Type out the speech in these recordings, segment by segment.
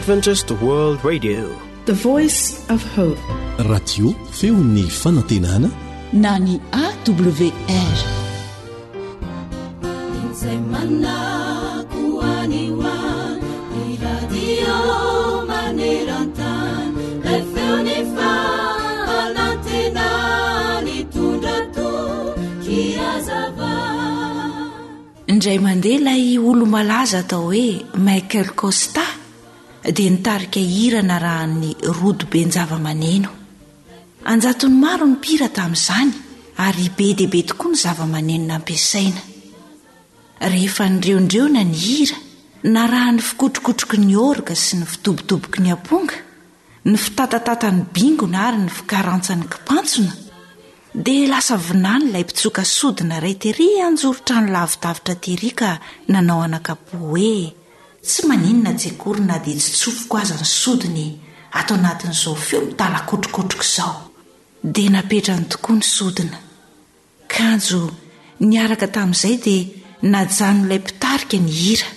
Adventist World Radio, the voice of hope. Radio feon'ny fanantenana na ny AWR. Indray mandeha ilay olo malaza atao hoe Michael Costa dia nitarika hira narahan'ny rodo ben-java-maneno. Anjatony maro ny mpira tamin'izany ary be dia be tokoa ny zava-maneno nampiasaina. Rehefa nireo-ndreona ny hira, narahan'ny fikotrokotroky ny orga sy ny fitobotoboky ny amponga, ny fitatatatany bingona ary ny fikarantsany kipantsona, dia lasa vinany ilay mpitsoka sodina ray tery anjoro-trano lavidavitra tery ka nanao anakapo hoe tsy maninona jekory na dia tsy tsofoko aza ny sodiny ato anatin'izao feo mitalakotrokotroka izao. Dia napetrany tokoa ny sodina. Kanjo niaraka tamin'izay dia najanon'ilay mpitarika ny hira,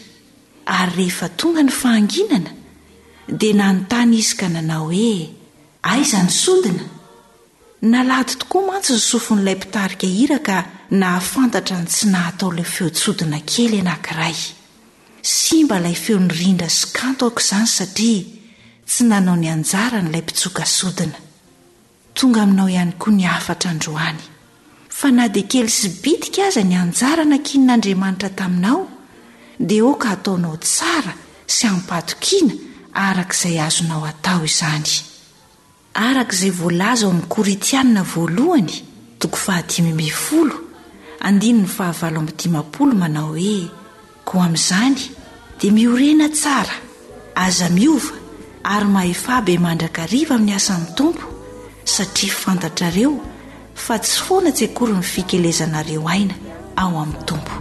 ary rehefa tonga ny fahanginana dia nanontany izy ka nanao hoe aiza ny sodina. Nalady tokoa mantsy ny sofon'ilay mpitarika hira ka nahafantatra ny tsy nahatao ilay feotsodina kely anankiray. Simba ilay feony rindra sy kanto aoka izany satria tsy nanao ny anjara n'ilay mpitsoka sodina. Tonga aminao ihany koa ny afatra androany. Fa na dia kely sy bitika aza ny anjara nakin'Andriamanitra taminao, dia oka ataonao tsara sy ampatokiana arak'izay azonao atao izany. Arak'izay voalaza ao amin'ny Koritianina voalohany 5:15 manao hoe koa amin'izany dia miorena tsara, aza miova ary mahefabe mandrakariva amin'ny asan'ny Tompo, satria fantatrareo fa tsy foana tsekory ny fikelezanareo aina ao amin'ny Tompo.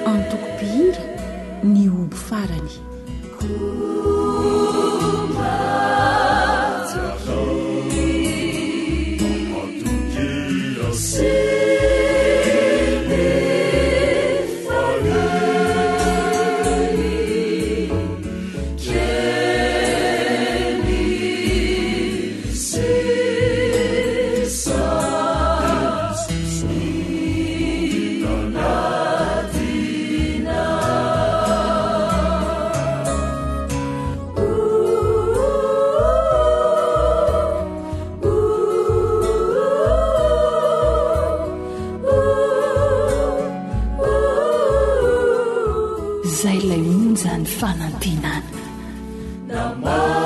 Antoko-pihira ny omby farany. Zay lay monja ny fanantenana. Wow.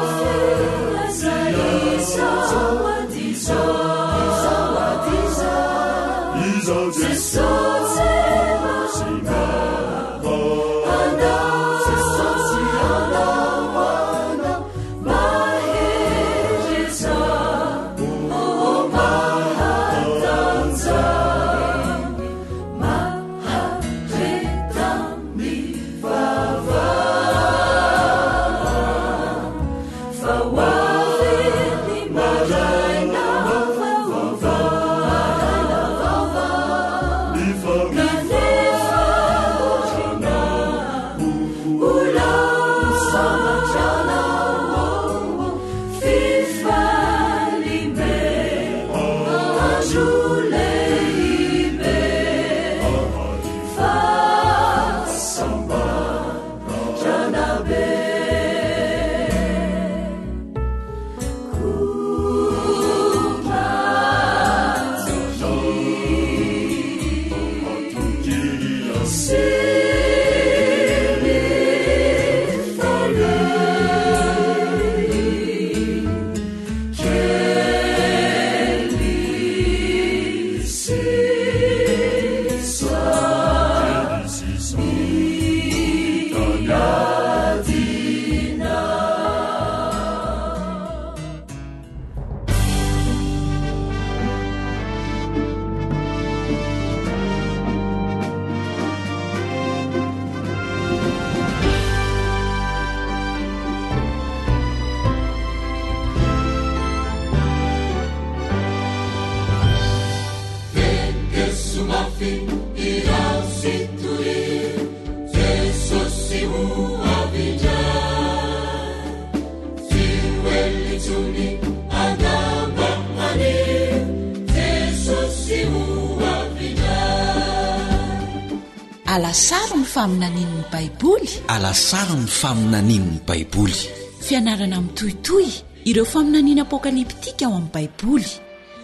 alasaro ny faminanin'ny baiboly alasaro ny faminanin'ny baiboly fianarana mitohitoy ireo faminaniana apokaliptika ao amin'ny baiboly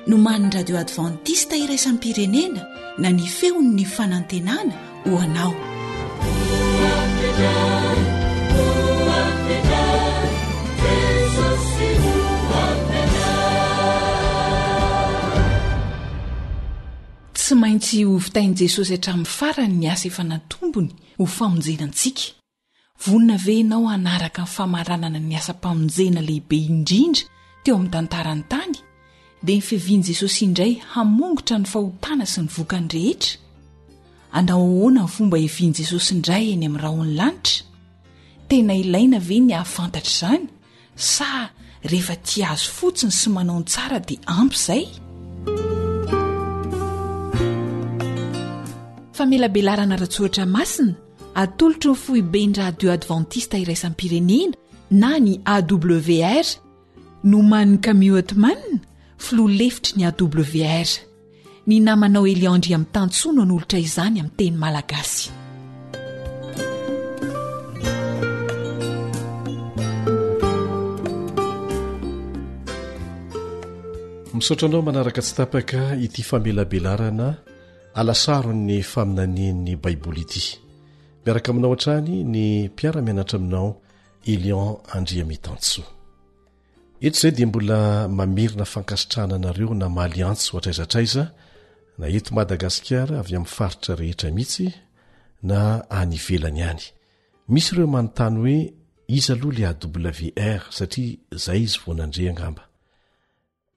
no man'ny radio adventista iraisam-pirenena na ny feon'ny fanantenana ho anao tsy maintsy ho vitain'i jesosy hatramin'ny farany ny asa efa natombony ho famonjenantsika vonina ve ianao hanaraka ny famaranana ny asa mpamonjena lehibe indrindra teo amin'ny tantarany tany dia ny fiavian'i jesosy indray hamongotra ny fahotana sy ny vokany rehetra andao ahoana ny fomba hiavian'i jesosy indray eny amin'ny rahony lanitra tena ilaina ve ny hahafantatra izany sa rehefa tia azo fotsiny sy manao ny tsara dia ampy izay famelabelarana ratsoatra masina atolotro ny foiben'ny radio adventista iraisam-pirenena na ny awr no man'ny kamioatmanina filoha lefitry ny awr ny namanao eliandry amin'ny tantsono n'olotra izany amin'ny teny malagasy misaotranao manaraka tsy tapaka ity famelabelarana alasaro ny faminanian'ny baiboly ity miaraka aminao hatrany ny mpiara-mianatra aminao Elion Andriamitantso eto izay dia mbola mamirina fankasitrahana anareo na maliantso hatraizatraiza na eto Madagasikara avy amin'ny faritra rehetra mihitsy na any ivelany any misy ireo manontany hoe iza aloha le AWR satria izay izy vonandre angamba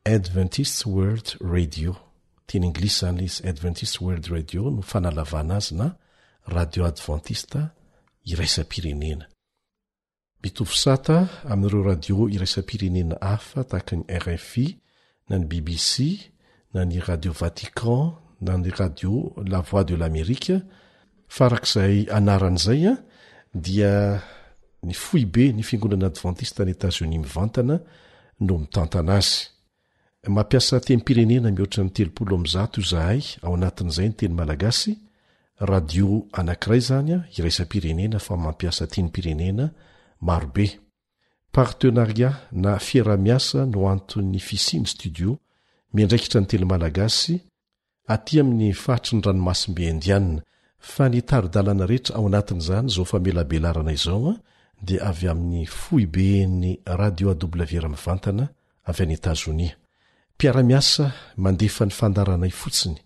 Adventist World Radio teny anglisy zany izy Adventist World Radio no fanalavana azy na radio adventista iraisam-pirenena mitovy sata amin'ireo radio iraisam-pirenena hafa tahaka ny RFI na ny BBC na ny radio Vatican na ny radio La Voix de l'Amérique farak'izay anaran'izay dia ny foibe ny fiangonana adventista ny États-Unis mivantana no mitantana azy mampiasa teny-pirenena mihoatra ny 300 izahay ao anatin'izay ny teny malagasy radio anankiray zany iraisam-pirenena fa mampiasa teny-pirenena marobe partenariat na fiara-miasa no anton'ny fisiny studio miandraikitra ny teny malagasy aty amin'ny fahatry ny ranomasimbe indianina fa ny taridalana rehetra ao anatin'izany zao famelabelarana izao dia avy amin'ny foibe ny radio AWR mivantana avy any États-Unis mpiara-miasa mandefa ny fandaranay fotsiny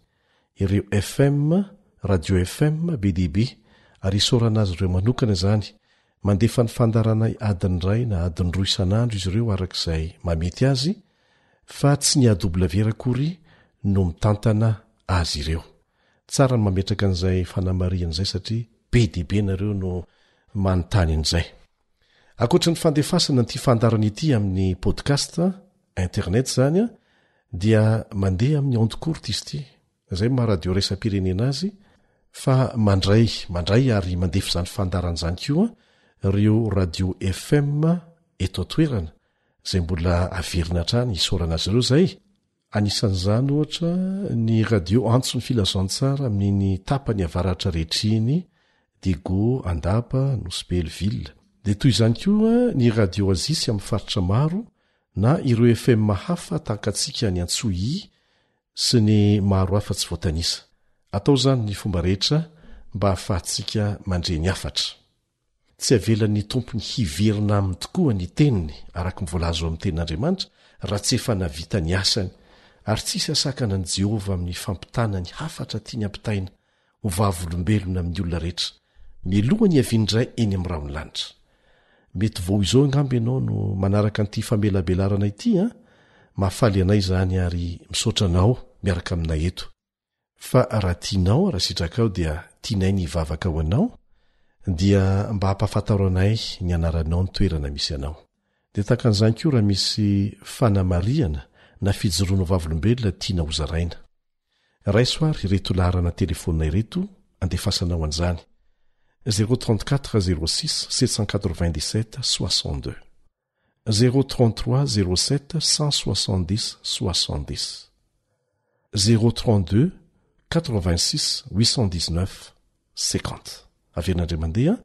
ireo FM radio FM BDB ary isorana azy ireo manokana zany mandefa ny fandaranay adiny ray na adiny roa isanandro izy ireo arak'izay mamety azy fa tsy ny AWR akory no mitantana azy ireo tsara ny mametraka an'izay fanamarian'izay satria BDB nareo no manontany an'izay akoatra ny fandefasana nyity fandarana ity amin'ny podcast internet zany dia mandeha amin'ny onde courte izy ity zay maharadio raisam-pirenena azy fa mandray ary mandefy zany fandaran'izany koa rio radio fm eto atoerana zay mbola averina hatrany isorana azy ireo zay anisan'izany ohatra ny radio antso ny filazantsara amin'iny tapany avaratra rehetriny digo andapa nosbelville de toy izany koa ny radio azisy amin'ny faritra maro na ireo fm hafa tankatsika ny antsoy sy ny maro hafa tsy voatanisa atao zany ny fomba rehetra mba hahafahantsika mandreny afatra tsy avelan'ny tompony hiverina aminy tokoa ny teniny araka mivolazo amin'ny tenin'andriamanitra raha tsy efa navita ny asany ary tsisy asakana ny Jehova amin'ny fampitana ny hafatra tiany ampitaina ho vavolombelona amin'ny olona rehetra milohany avindray eny amin'ny raony lanitra mety vao izao angamby ianao no manaraka an'ity famelabelarana ity mahafaly anay zany ary misaotra anao miaraka aminay eto fa raha tianao raha sitrakao dia tianay ny vavaka ho anao dia mba hampafantaranay ny anaranao ny toerana misy anao dia takan'izany koa raha misy fanamariana na fijoroana vavolombelona tiana hozaraina raisoary ireto laharana telefonina ireto andefasanao an'izany 034 06 797 62 033 07 170 70 032 86 819 50 averinandray mandeha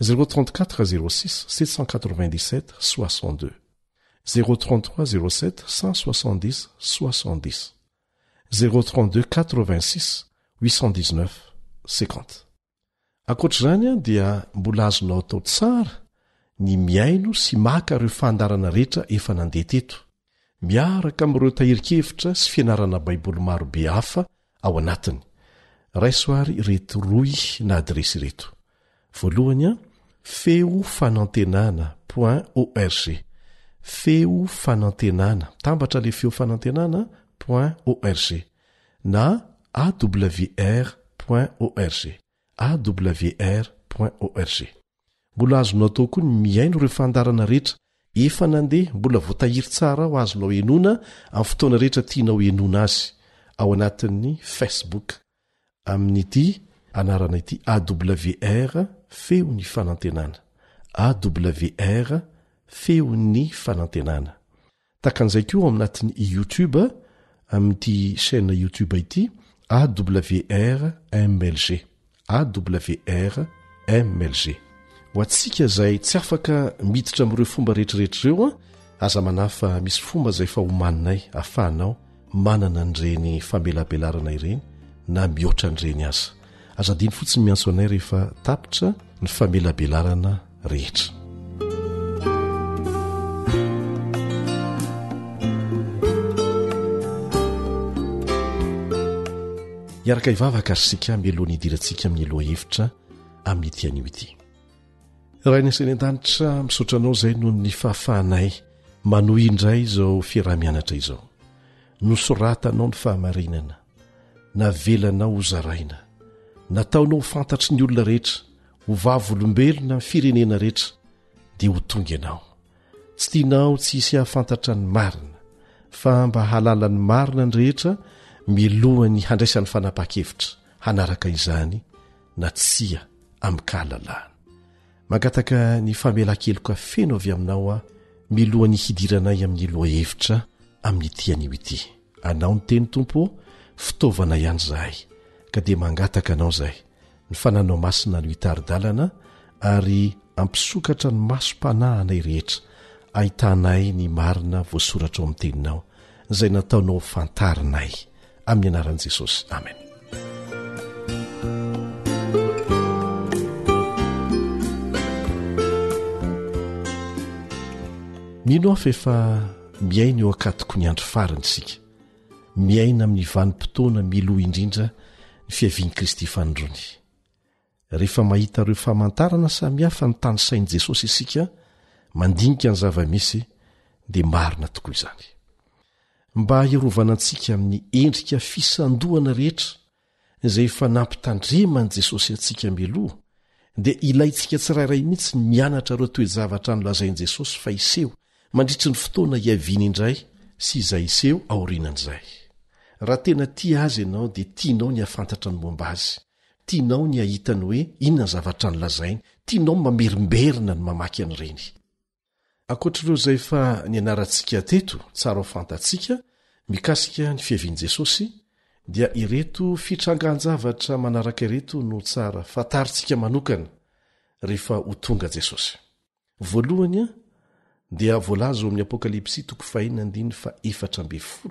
034 06 797 62 033 07 170 70 032 86 819 50 akoatr'izany dia mbola azonao atao tsara ny miaino sy maka ireo fandarana rehetra efa nandeha teto miaraka amin'ireo tahirikevitra sy fianarana baiboly marobe hafa ao anatiny raisoary reto roy na adresy reto voalohany feo fanantenana.org feo fanantenana tambatra le feo fanantenana.org na awr.org awr.org mbola azonao atao koa ny miaino ireo fandarana rehetra efa nandeha mbola voatahiry tsara ho azonao enona amin'ny fotoana rehetra tianao enona azy ao anatin'ny Facebook amin'ity anarana ity AWR feo ny fanantenana AWR feo ny fanantenana takan'izay koa ao anatin'ny YouTube amin'ity chaîne YouTube ity AWR MLG AWR MLG ho atsika zay tsy afaka miditra amin'ireo fomba rehetrarehetrareo aza manafa misy fomba zay fa homaninay ahafahanao manana an'ireny famelabelarana ireny na mihoatra an'ireny aza azadiny fotsiny miantso anay rehefa tapitra ny famelabelarana rehetra iaraka ivavaka arsika mialohan'ny idirantsika amin'ny aloha hevitra amin'ny itian'io ity raha inasany an-danitra misaotranao zay noho ny fahafahanay manohy indray izao fiarah-mianatra izao nosoratanao ny fahamarinana navelanao ho zaraina nataonao ho fantatry ny olona rehetra ho vavolombelona ny firenena rehetra dia ho tonga ianao tsy tianao tsy hisy hahafantatra ny marina fa mba halala ny marina ny rehetra milohany handraisan'ny fanapaha-kevitra hanaraka izany na tsia amin'ny kahalalahana mangataka ny famelan-keloka feno avy aminao milohany hidiranay amin'ny loha hevitra amin'ny tian'io ity anao ny teny tompo fitaovana ihany zahay ka dia mangataka anao zay ny fananao masina no hitaridalana ary ampisokatra ny masom-panahanay rehetra ahitanay ny marina voasoratra ao amin'ny teninao izay nataonao fantarinay amin'ny anaran'i Jesosy amen mino afa efa miaina eo akatoko ny andro farany isika miaina amin'ny vanim-potoana miloha indrindra ny fiavian'i Kristy fanondrony rehefa mahita ireo famantarana samihafa ny tany sain'i Jesosy isika mandinika ny zava-misy dia marina tokoa izany mba hiarovana antsika amin'ny endrika fisandohana rehetra izay efa nampitandreman'i Jesosy antsika mialoha dia ilayntsika tsirairay mihitsy ny mianatra ireo toe-javatra nolazain'i Jesosy fa iseho mandritry ny fotoana hiaviana indray sy izay iseho aorinan'izay raha tena tia azy ianao dia tianao ny hafantatra ny momba azy, tianao ny ahitany hoe inona zavatra ny lazainy, tianao mamerimberina ny mamaky an'ireny. Ankoatr'ireo izay efa ny anarantsika teto tsara ho fantatsika mikasika ny fiavian'i Jesosy, dia ireto fitrangan-javatra manaraka ireto no tsara fantaritsika manokana rehefa ho tonga Jesosy. Voalohany dia voalaza ao amin'ny Apokalipsy 4:14.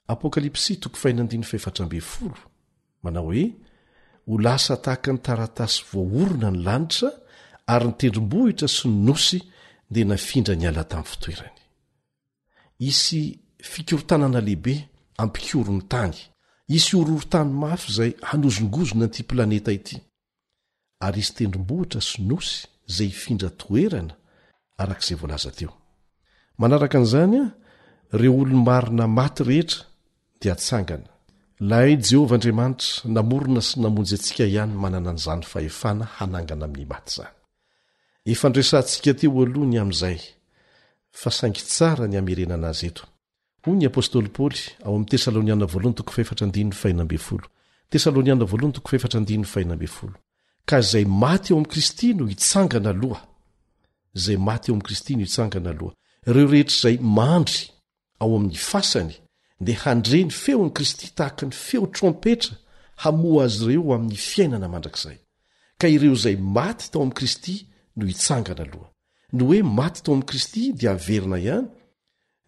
Apokalipsy 4:14 manao hoe ho lasa tahaka ny taratasy voaorona ny lanitra ary ny tendrombohitra sy ny nosy dia nafindra ny ala tamin'ny fitoerany. Isy fikorotanana lehibe ampikoron'ny tany, isy ororon-tany mafy izay hanozongozona an'ity planeta ity, ary isy tendrombohitra sy nosy izay hifindra toerana arak'izay voalaza teo. Manaraka an'izany ireo olo-marina maty rehetra dia atsangana. Ilay Jehovah Andriamanitra namorona sy namonjy antsika ihany manana an'izany fahefana hanangana amin'ny maty izany. Efa ndresantsika teo alohany amin'izay, fa saingy tsara ny hamerenana azy eto. Hoy ny apôstôly Paoly ao amin'ny Tesaloniana 2:4-5. Tesaloniana 2:4-5. Ka izay maty eo amin'ny Kristy no hitsangana aloha. Izay maty eo amin'ny Kristy no hitsangana aloha. Ireo rehetra izay mandry ao amin'ny fasany dia handreny feon'i Kristy tahaka ny feo trompetra hamoa azy ireo amin'ny fiainana mandrakizay. Ka ireo izay maty tao amin'ny Kristy no hitsangana aloha. No hoe maty tao amin'ny Kristy dia averina ihany,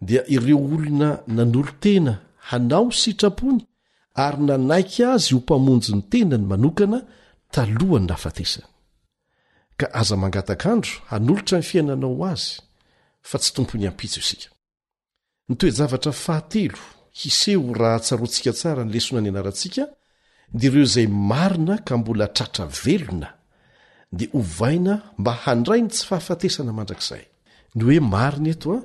dia ireo olona nanolo-tena hanao sitrapony ary nanaiky azy ho mpamonjy ny tenany manokana talohany nafatesany. Ka aza mangatakandro hanolotra ny fiainanao azy, fa tsy tompony ampitso isika. Ny toe-javatra fahatelo hiseho raha tsaroantsika tsara ny lesona ny anarantsika dia ireo izay marina ka mbola tratra velona dia ovaina mba handray ny tsy fahafatesana mandrakizay. Ny hoe marina eto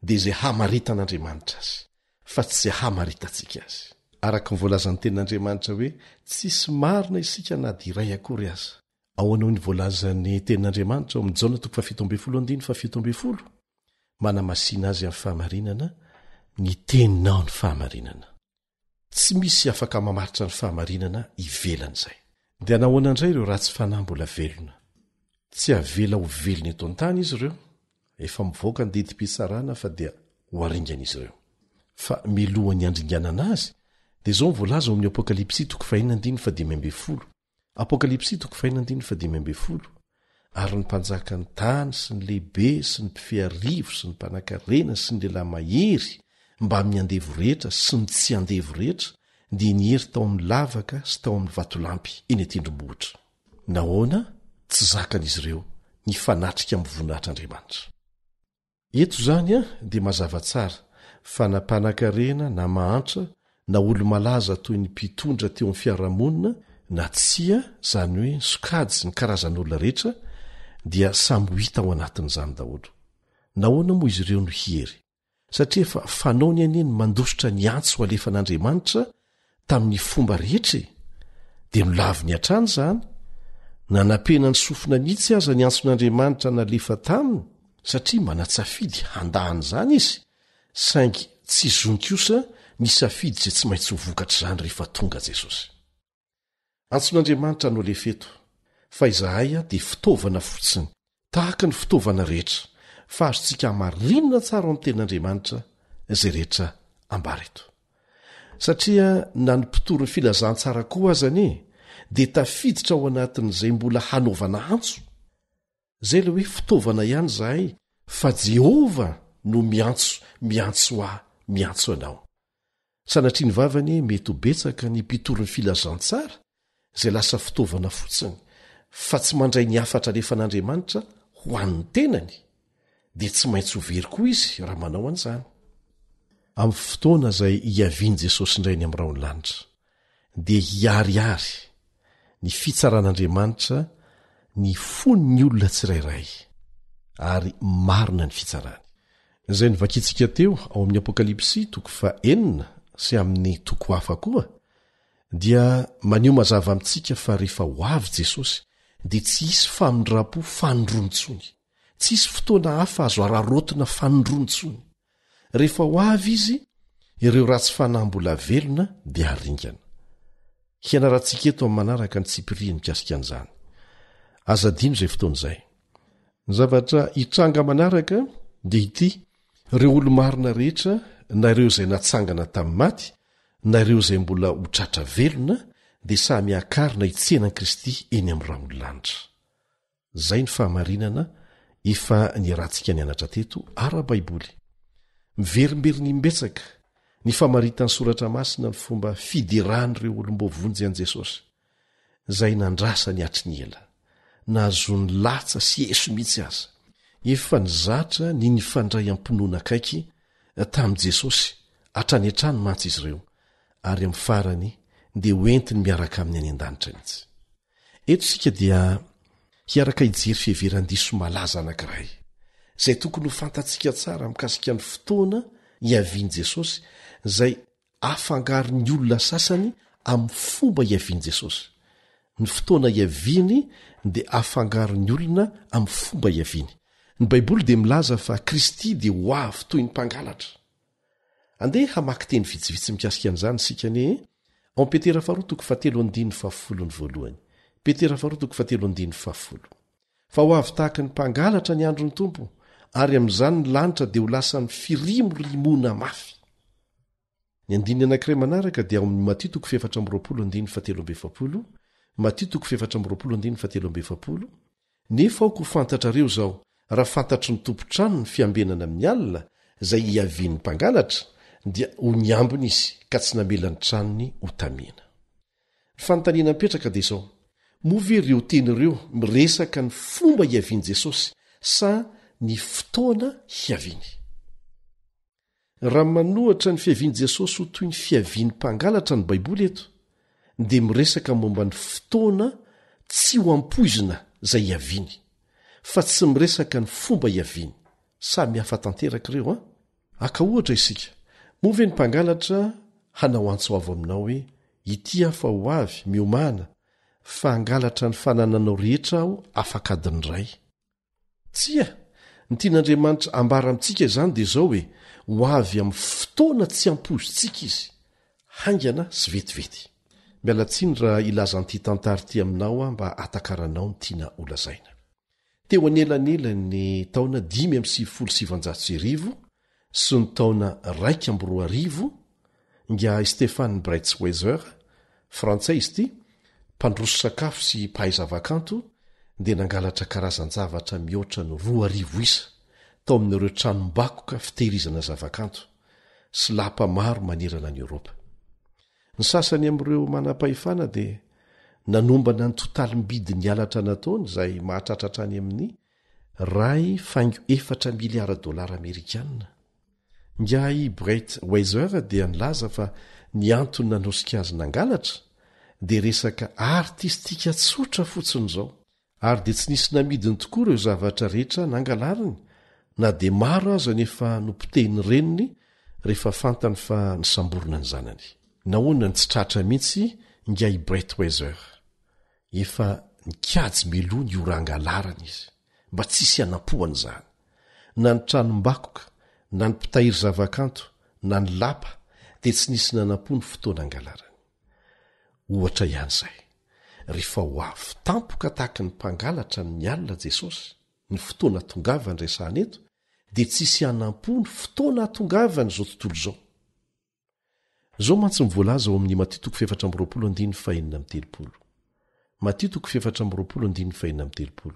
dia izay hamaritan'Andriamanitra azy, fa tsy izay hamaritantsika azy. Araka ny voalazan'ny tenin'Andriamanitra hoe tsisy marina isika na dia iray akory aza. Ao anao ny voalazan'ny tenin'Andriamanitra ao amin'ny Jaona 17:17 manamasina azy amin'ny fahamarinana, ny teninao ny fahamarinana. Tsy misy afaka mamaritra ny fahamarinana ivelan'izay. Dia nahoana indray ireo raha tsy fanahy mbola velona? Tsy havela ho velona eto an-tany izy ireo, efa mivoaka ny didim-pitsarana fa dia ho aringana izy ireo. Fa milohany andringanana azy dia izao voalaza ao amin'ny Apokalipsy 4:15. Apokalipsy 4:15. Ary ny mpanjaka ny tany sy ny lehibe sy ny mpifiarivo sy ny mpanan-karena sy ny lehilahy mahery mba amin'ny andevo rehetra sy ny tsy andevo rehetra dia nihery tao amin'ny lavaka sy tao amin'ny vatolampy eny an-tendrombohitra. Nahoana tsy zakan'izy ireo ny fanatrika amin'ny voninahitran'Andriamanitra. Eto izany dia mazava tsara fa na mpanan-karena na mahantra na olo malaza toy ny mpitondra teo amin'ny fiarahamonina na tsia izany hoe sokady sy ny karazan'olona rehetra dia samy ho hita ao anatin'izany daholo. Nahoana moa izy ireo no hihery? Satria efa fanao ny aneny mandositra ny antso ho alefan'Andriamanitra tamin'ny fomba rehetra dia milavy ny hatrany izany, na nampena ny sofina nitsy aza ny antson'Andriamanitra nalefa taminy, satria manatsafidy handahany izany izy, saingy tsy zonikosa ny safidy izay tsy maintsy ho vokatra izany rehefa tonga Jesosy. Antson'Andriamanitra no lefeto, fa izahay dia fitaovana fotsiny tahaka ny fitaovana rehetra, fa azontsika hamarinina tsara amin'ny tenin'Andriamanitra izay rehetra ambareto. Satria na ny mpitory ny filazantsara koa azany dia tafiditra ao anatin'izay mbola hanaovana antso. Izay ilay hoe fitaovana ihany izahay, fa Jehova no miantso anao. Sanatria ny vavany mety ho betsaka ny mpitory ny filazantsara izay lasa fitaovana fotsiny, fa tsy mandray ny afatra alefan'Andriamanitra ho an'ny tenany, dia tsy maintsy ho very koa izy raha manao an'izany. Amin'ny fotoana izay hiaviany Jesosy indray ny amin'ny raony lanitra, dia hiariary ny fitsaran'Andriamanitra ny fon'ny olona tsirairay, ary marina ny fitsarany. Izay nivakitsika teo ao amin'ny Apokalipsy 4 sy amin'ny toko hafa koa, dia maneho mazava amintsika fa rehefa ho avy Jesosy dia tsy hisy famindram-po fanondronontsony, tsy hisy fotoana hafa azo ararotina fanondronontsony. Rehefa ho avy izy, ireo ratsy fanambola velona dia haringana. Hianarantsika eto amin'ny manaraka ny tsipiriany mikasika an'izany. Azadino izay fotoana izay. Ny zavatra hitranga manaraka dia ity: ireo olo-marina rehetra, na ireo izay natsangana tamin'ny maty, na ireo izay mbola ho tratra velona, dia samy akarina hitsenan'i Kristy eny amin'ny rahaolonlanitra. Zay ny fahamarinana efa niarantsika nianatra teto ara-Baiboly. Miverimberiny mbetsaka ny famaritan'ny soratra masina ny fomba fiderahan'ireo olom-bovonjy an'i Jesosy, izay nandrasa ny atry ny ela, nahazony latsa sy eso mihitsy aza. Efa nizatra ny nifandray am-pinoana akaiky tamin'i Jesosy hatrany hatrany mantsy izy ireo, ary amin'ny farany dia hoentiny miaraka amin'ny any an-danitra mihitsy. Eto sika dia hiaraka hijery fiheveran-diso malaza anankiray, izay tokony ho fantatsika tsara mikasika ny fotoana hiavian'i Jesosy, izay afangaron'ny olona sasany amin'ny fomba hiavian'i Jesosy. Ny fotoana hiaviany dia afangaron'ny olona amin'ny fomba hiaviany. Ny Baiboly dia milaza fa Kristy dia ho avy toy ny mpangalatra. Andeha hamaky teny vitsivitsy mikasika an'izany sika ne ao Petera 2:7-10. Petera 2:7-10. Fa ho avy tahaka ny mpangalatra ny andro ny Tompo, ary amin'izany ny lanitra dia ho lasa ny firimorimoana mafy. Ny andininy anankiray manaraka dia ao amin'ny Matteo 4:17. Matteo 4:17. Nefa aoko ho fantatrareo zao, raha fantatry ny tompo-trano ny fiambenana amin'ny alina izay hiavian'ny mpangalatra, dia ho niambina izy ka tsy namelan'ny tranony ho tamiana. Ny fanontaniana mipetraka dia izao: moa ireo teny ireo miresaka ny fomba hiavian'i Jesosy sa ny fotoana hiaviany? Raha manohatra ny fiavian'i Jesosy ho toy ny fiavian'ny mpangalatra ny Baiboly eto, dia miresaka momba ny fotoana tsy ho ampoizina izay hiaviany, fa tsy miresaka ny fomba hiaviany. Samy hafa tanteraka ireo aka ohatra isika: moa ny mpangalatra hanao antsoavo aminao hoe, ity afa ho avy miomana, fa hangalatra ny fanananao rehetra aho afakadiny ray. Tsia, ny tian'Andriamanitra ambara amintsika izany dia izao hoe ho avy amin'ny fotoana tsy ampoizitsika izy, haingana sy vetivety. Mialatsiny raha ilazan'ity tantarity aminao mba atakaranao ny tiana olazaina. Teo anelanelany taona 577 sy ny taona 220, nga Stefan Breitsweiser, frantsay izy ity, mpandroso sakafo sy mpahay zavakanto, dia nangalatra karazan-javatra mihoatra ny 2000 isa tao amin'ireo tranom-bakoka fitehirizana zavakanto sy lapa maro manerana ny Eoropa. Ny sasany amin'ireo manam-pahefana dia nanombana ny totalim-bidy ny alatra nataony, izay mahatratratra any amin'ny $4 miliara Amerikanina. Nga i Breitweiser dia nilaza fa ny antony nanosika azy nangalatra dia resaka artistika tsotra fotsiny izao, ary dia tsy nisy namidiny tokoa ireo zavatra rehetra nangalariny, na dia maro aza nefa nompitehiny reniny rehefa fantany fa nisamborona ny zanany. Nahoana ny tsy tratra mihitsy nga i Breitweiser, efa nikajy meloa ny orangalarana izy mba tsisy hanampohany zany, na ny tranom-bakoka, na ny mpitahiry zavakanto, na ny lapa, dia tsy nisy nanampo ny fotoana angalarany. Ohatra ihany izay, rehefa ho avy tampoka tahaka ny mpangalatra ny alina Jesosy, ny fotoana tongavany resahana eto, dia tsisy hanampo ny fotoana hatongavany izao tontolo izao. Zao mantsy mivoalaza ao amin'ny Matteo 4:20-30. Matteo 4:20-30.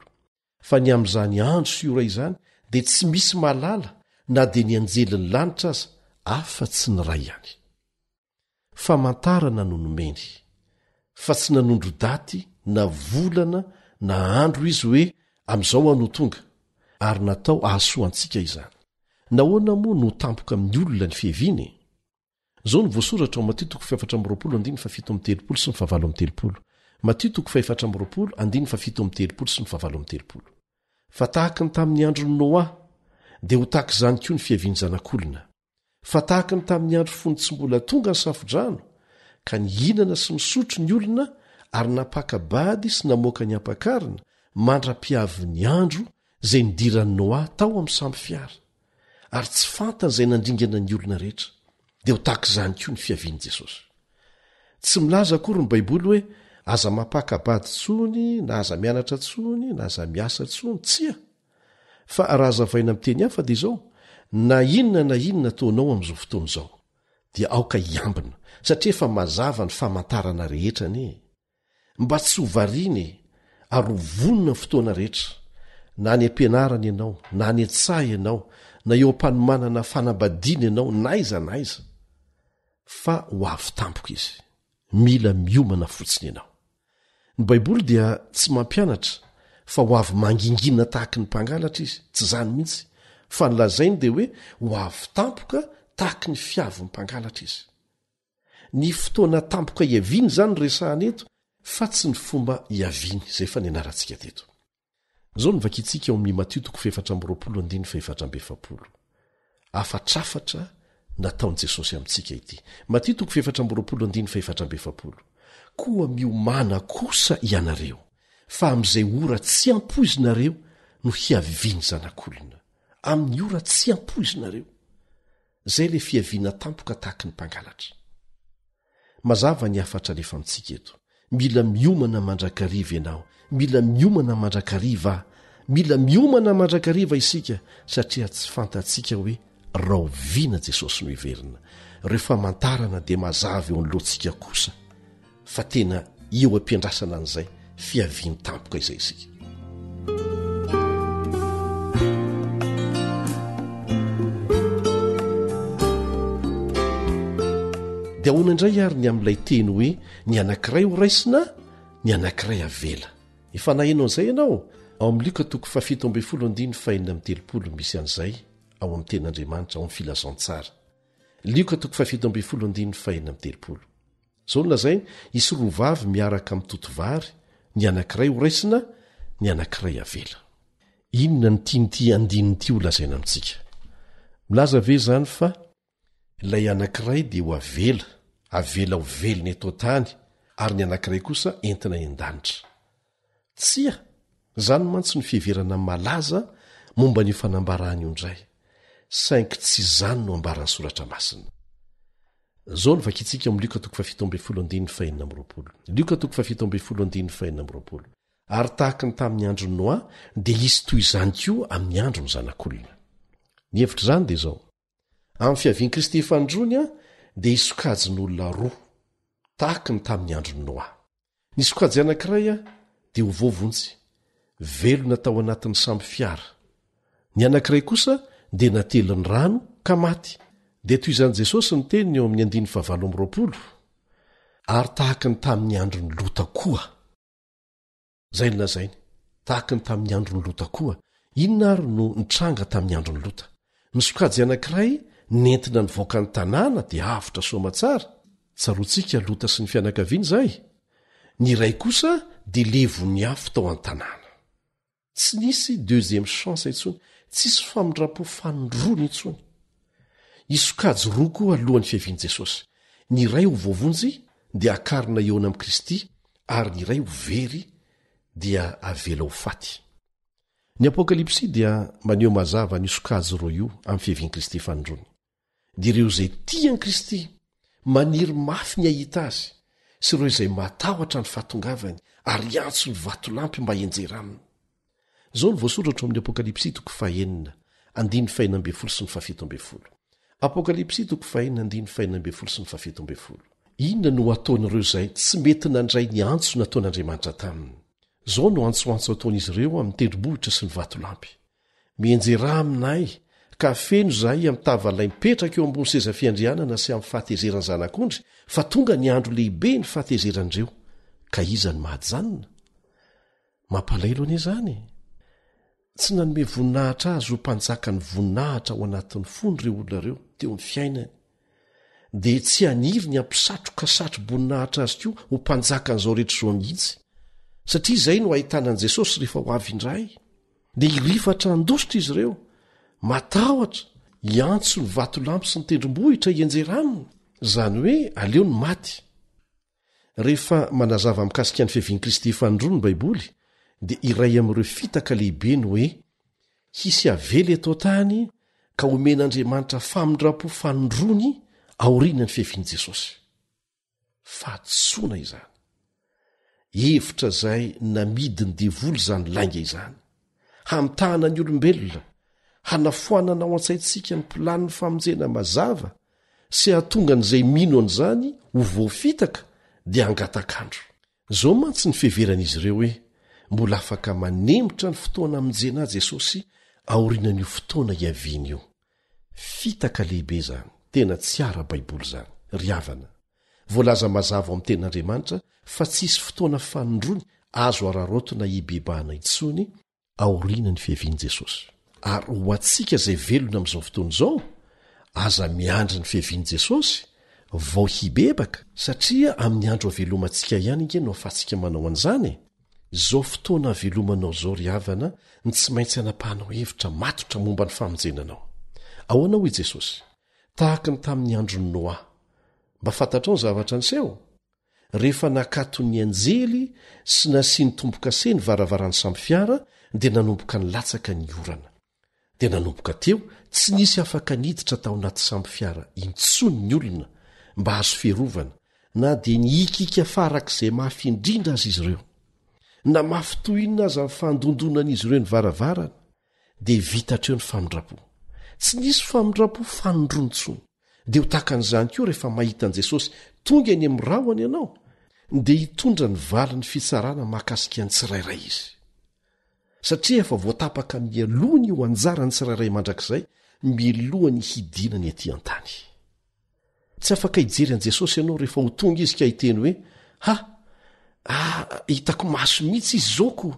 Fa ny amin'izany andro sy ora izany dia tsy misy malala, na dia ny anjelin'ny lanitra aza, afa tsy ny ray ihany. Famantarana no nomeny, fa tsy nanondro daty na volana na andro izy hoe amin'izao ano tonga, ary natao ahasoantsika izany. Nahoana moa no tampoka amin'ny olona ny fiheviany? Zao ny voasoratra ao Matteo 4:17 sy 17. Matteo 4:17 sy 17. Fa tahaka ny tamin'ny andron'ny Noa, dia ho tahaka izany koa ny fiaviany zanak'olona. Fa tahaka ny tamin'ny andro fony tsy mbola tonga ny safodrano, ka nihinana sy misotro ny olona, ary napaka-bady sy namoaka ny ampakarina, mandra-piavy ny andro izay nidiran'ny Noa tao amin'ny samby fiara, ary tsy fantany izay nandringana ny olona rehetra. dia ho tahaka izany koa ny fiavian'i Jesosy. Tsy milaza akory ny baiboly hoe aza mampakabady tsony na aza mianatra tsony na aza miasa tsony, tsia. Fa raha zavaina miteny hafa dia izao, na inona taonao amin'izao fotoana izao dia aoka iambina, satria efa mazava ny famantarana rehetra anie. Mba tsy ho variana ary ho vonona ny fotoana rehetra, na any ampianarana ianao, na any an-tsaha ianao, na eo am-panomanana fanambadiana ianao, naiza, fa ho avy tampoka izy. Mila miomana fotsiny ianao. Ny baiboly dia tsy mampianatra fa ho avy mangingina tahaka ny mpangalatra izy, tsy zany mihitsy, fa nylazainy dia hoe ho avy tampoka tahaka ny fiavy ny mpangalatra izy. Ny fotoana tampoka iaviany zany resahana eto, fa tsy ny fomba iaviany izay fa ny anarantsika teto. Zao ny vakitsika ao amin'ny Matio 4:7-7. Afatrafatra nataon'i Jesosy amintsika ity. Matio 4:7. Koa miomana kosa ianareo, fa amin'izay ora tsy ampoizinareo no hiaviany zanak'olona. Amin'ny ora tsy ampoizinareo. Zay le fiaviana tampoka tahaka ny mpangalatra. Mazava ny afatra lefa amintsika eto. Mila miomana mandrakariva ianao, mila miomana mandrakariva, mila miomana mandrakariva isika, satria tsy fantatsika hoe rahoviana Jesosy no iverina. Rehefa mantarana dia mazava eo anyloantsika kosa, fa tena eo ampiandrasana an'izay fiaviany tampoka izay isika. Dia ahoana indray ary ny amin'ilay teny hoe ny anankiray ho raisina, ny anankiray avela. Efa nahainao an'izay ianao? Ao amin'ny Luka 7:7-8 misy an'izay ao amin'ny tenin'Andriamanitra, ao amin'ny filazantsara. Luka 7:8-8. Zao ny lazainy, isy roa vavy miaraka amin'ny totovary, ny anankiray ho raisina, ny anankiray avela. Inona ny tian'ity andin'ity ho lazaina amintsika? Milaza ve zany fa ilay anankiray dia ho avela ho velona eto tany, ary ny anankiray kosa entina en-danitra? Tsia, zany mantsy ny fiheverana malaza momba ny fanambarahany io indray, saingy tsy zany no ambaran'ny soratra masina. Zao ny vakitsika amin'ny Luka 7:8-9. Luka 7:8-9. Ary tahaka ny tamin'ny andro Noa, dia isy toy izany koa amin'ny andro ny zanak'olona. Ny hevitra zany dia izao: amin'ny fiavian'i Kristy fandronya dia isokajin'olona roa, tahaka ny tamin'ny andro Noa. Ny sokajy anankiray dia ho vovontsy, velona tao anatin'ny samby fiara. Ny anankiray kosa dia natelin'ny rano ka maty. Dia toy izany Jesosy ny teniny eo amin'ny 9:20. Ary tahaka ny tamin'ny andro ny Lota koa. Zay ny lazainy, tahaka ny tamin'ny andro ny Lota koa. Inona ary no nitranga tamin'ny andro ny Lota? Ny sokajy anankiray nentina nivoaka ny tanàna dia avotra soamatsara. Tsaroantsika Lota sy ny fianakaviany zay. Ny iray kosa dia levony afo tao an-tanàna. Tsy nisy deuxième chance intsony, tsisy famindram-po fanondrony intsony. Isokajy roa koa alohan'ny fiavian'i Jesosy. Ny iray ho voavonjy dia akarina eona amin'i Kristy, ary ny iray ho very dia avela ho faty. Ny Apokalipsy dia maneho mazava ny sokajy roa io amin'ny fiavian'i Kristy fanondrony. Dia ireo izay tian'i Kristy, maniry mafy ny ahita azy, sy ireo izay matahotra ny fahatongavany ary antso ny vatolampy mba hienjera aminy. Zao ny voasoratra amin'ny Apokalipsy 4:9-17. Apokalipsy 4:9-17. Inona no ataon'ireo izay tsy mety nandray ny antso nataon'Andriamanitra taminy? Zao no antsoantso ataon'izy ireo amin'ny tendrombohitra sy ny vatolampy: mienjera aminay, ka feno zahay amin'ny tavalay mipetraka eo ambony seza fiandrianana sy amin'ny fahatezeran'ny zanak'ondry, fa tonga ny andro lehibe ny fahatezerandreo, ka iza ny mahajanona? Mampalaelo anie zany. Tsy nanome voninahitra azy ho mpanjaka ny voninahitra ao anatin'ny fony ireo olona ireo teo amin'ny fiainany, dia tsy haniry ny ampisatroka satro-boninahitra azy koa ho mpanjaka n'izao rehetra izao mihitsy, satria izay no ahitanan'i Jesosy rehefa ho avy indray. Dia hirifatra andositra izy ireo, matahotra, hiantso ny vatolampy sy ny tendrombohitra hienjera aminy, zany hoe aleo ny maty. Rehefa manazava mikasika ny fiavian'i Kristy fanondroany ny baiboly, dia iray amin'ireo fitaka lehibe no hoe hisy avela eto tany ka omen'Andriamanitra famindram-po fanondrony aoriana ny fiaviany Jesosy. Fatsoana izany. Hevitra zay namidiny devoly zany lainga izany. Hamitahana ny olombelona, hanafoanana ao an-tsaintsika ny planiny famonjena mazava sy hatonga n'izay mino an'izany ho voafitaka dia hangatakandro. Zao mantsy ny fiheveran'izy ireo hoe mbola afaka manemitra ny fotoana amonjena Jesosy aorianan'io fotoana hiaviany io. Fitaka lehibe zany, tena tsy ara-baiboly zany, ry havana. Voalaza mazava amin'ny tenin'Andriamanitra fa tsisy fotoana fanondrony azo ararotona hibebahana intsony aorianany fiaviany Jesosy. Ary ho antsika izay velona amin'izao fotoana izao, aza miandry ny fiaviany Jesosy vao hibebaka, satria amin'ny andro havelomantsika ihany inge no ahafahantsika manao an'izany. Izao fotoana havelomanao izao ry havana ny tsy maintsy hanapahanao hevitra matotra momba ny famonjenanao. Ahoana hoy Jesosy? Tahaka ny tamin'ny andron'ny Noa. Mba fantatrao ny zavatra niseho? Rehefa nakato ny anjely sy nasiany tombo-kase ny varavaran'ny samby fiara dia nanomboka nilatsaka ny orana. Dia nanomboka teo tsy nisy afaka niditra tao anaty samby fiara intsony ny olona mba hazo fiarovana, na dia niikika farak'izay mafy indrindra azy izy ireo. Na mafy tohinina aza ny fandondonan'izy ireo ny varavarana, dia vitatreo ny famindrapo. Tsy nisy famindrapo fanondrontsony. Dia ho takan'izany koa rehefa mahita an'i Jesosy tonga eny amin'ny rahony ianao, dia hitondra ny valiny fitsarana mahakasika ny tsirairay izy. Satria efa voatapaka mialohany ho anjarany tsirairay mandrakizay milohany hidinany etỳ an-tany. Tsy afaka hijery an'i Jesosy ianao rehefa ho tonga izy ka hiteny hoe hitako maso mihitsy izy zoko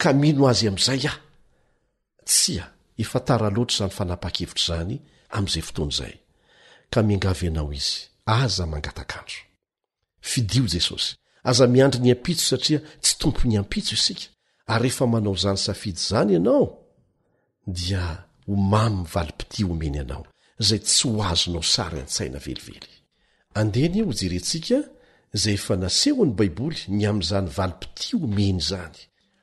ka mino azy amin'izay aho. Tsia, efa tara loatra izany fanapa-kevitra izany amin'izay fotoana izay. Ka miangavy ianao izy, aza mangatakandro. Fidio Jesosy, aza miandry ny ampitso satria tsy tompo ny ampitso isika. Ary rehefa manao zany safidy zany ianao, dia ho mamy valim-piti omeny ianao, izay tsy ho azonao sary an-tsaina velively. Andeny ho jerentsika izay efa naseho ny Baiboly ny amin'izany valim-piti omeny zany,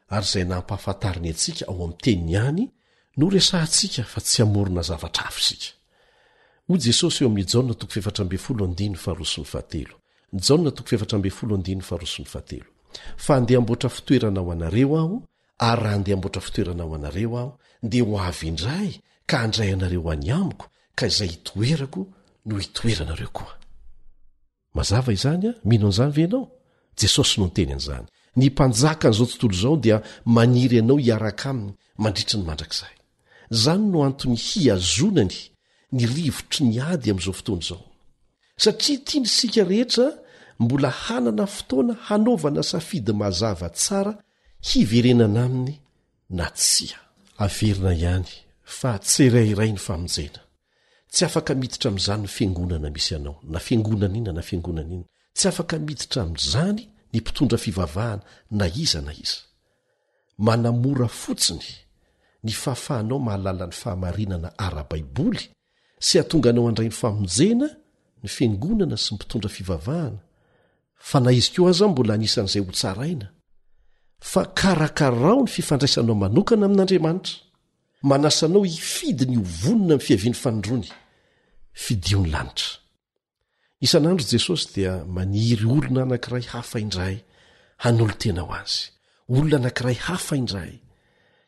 ary izay nampahafantariny antsika ao amin'ny teniny ihany no resahantsika fa tsy amorona zavatra hafa isika. Ho Jesosy eo amin'ny Jaona 4:7. Jaona 4:7. Fa andeha amboatra fitoerana ao anareo aho, ary raha andeha amboatra fitoerana ao anareo aho, dia ho avy indray ka handray anareo any amiko, ka izay hitoerako no hitoeranareo koa. Mazava izany mino an'izany ve ianao? Jesosy no niteny an'izany. Ny mpanjaka n'izao tontolo izao dia maniry ianao hiaraka aminy mandritra ny mandrakizay. Zany no antony hiazonany ny rivotry ny ady amin'izao fotoana izao. Satria tiany isika rehetra mbola hanana fotoana hanaovana safidy mazava tsara hiverenana aminy na tsia. Averina ihany fa tsirairay ny famonjena. Tsy afaka miditra amin'izany ny fiangonana misy ianao, na fiangonana ina na fiangonana ina. Tsy afaka miditra amin'izany ny mpitondra fivavahana na iza na iza. Manamora fotsiny ny fahafahanao mahalala ny fahamarinana ara-baiboly sy hatonga anao andray ny famonjena, ny fiangonana sy mpitondra fivavahana. Fa na izy koa aza mbola anisan'izay ho tsaraina. Fa karakarao ny fifandraisanao manokana amin'Andriamanitra. Manasanao hifidy ny hovonona amin'ny fiaviany fanondrony. Fidio ny lanitra. Isan'andro Jesosy dia maniry olona anankiray hafa indray hanolo tena ho azy. Olona anankiray hafa indray.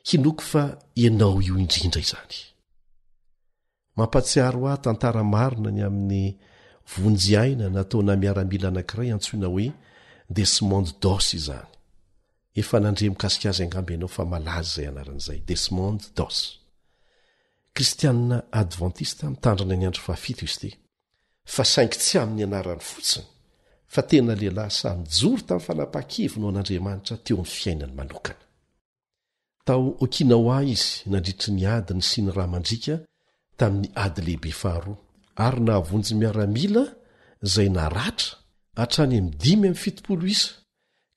Hinoko fa ianao io indrindra izany. Mampatsiaro ahy tantara marina ny amin'ny vonjy-aina nataona miaramila anankiray antsoina hoe Desmond Doss izany. Efa nandre mikasika azy angamba ianao fa malaza izay anaran'izay, Desmond Doss. Kristianina Adventista mitandrina ny andro fahafito izy ty. Fa saingy tsy amin'ny anarany fotsiny, fa tena lehilahy samy joro tamin'ny fanapa-keviny an'Andriamanitra teo amin'ny fiainany manokana. Tao Okinawa izy nandritry ny adiny sy ny ramandrika tamin'ny ady lehibe faharoa, ary nahavonjy miaramila izay naratra hatrany amin'ny 5:70 isa,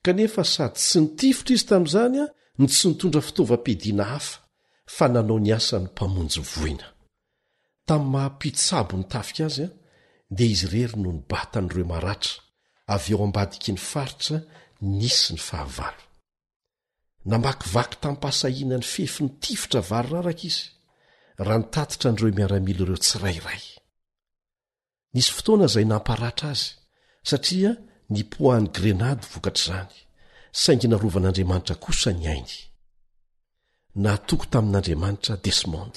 kanefa sady tsy nitifitra izy tamin'izany ny tsy nitondra fitaovam-piadiana hafa fa nanao ny asany mpamonjy voina. Tamin'ny mahampitsabo ny tafika azy dia izy rery no nibatan'ireo maratra avy eo ambadiky ny faritra nisy ny fahavalo. Namakivaky tampasahina ny fefy ny tifitra vary raraka izy raha nitatitra an'ireo miaramila ireo tsirairay. nisy fotoana izay namparatra azy satria nipoahany grenady vokatra izany saingy narovan'andriamanitra kosa ny ainy. Natoko tamin'andriamanitra Desmond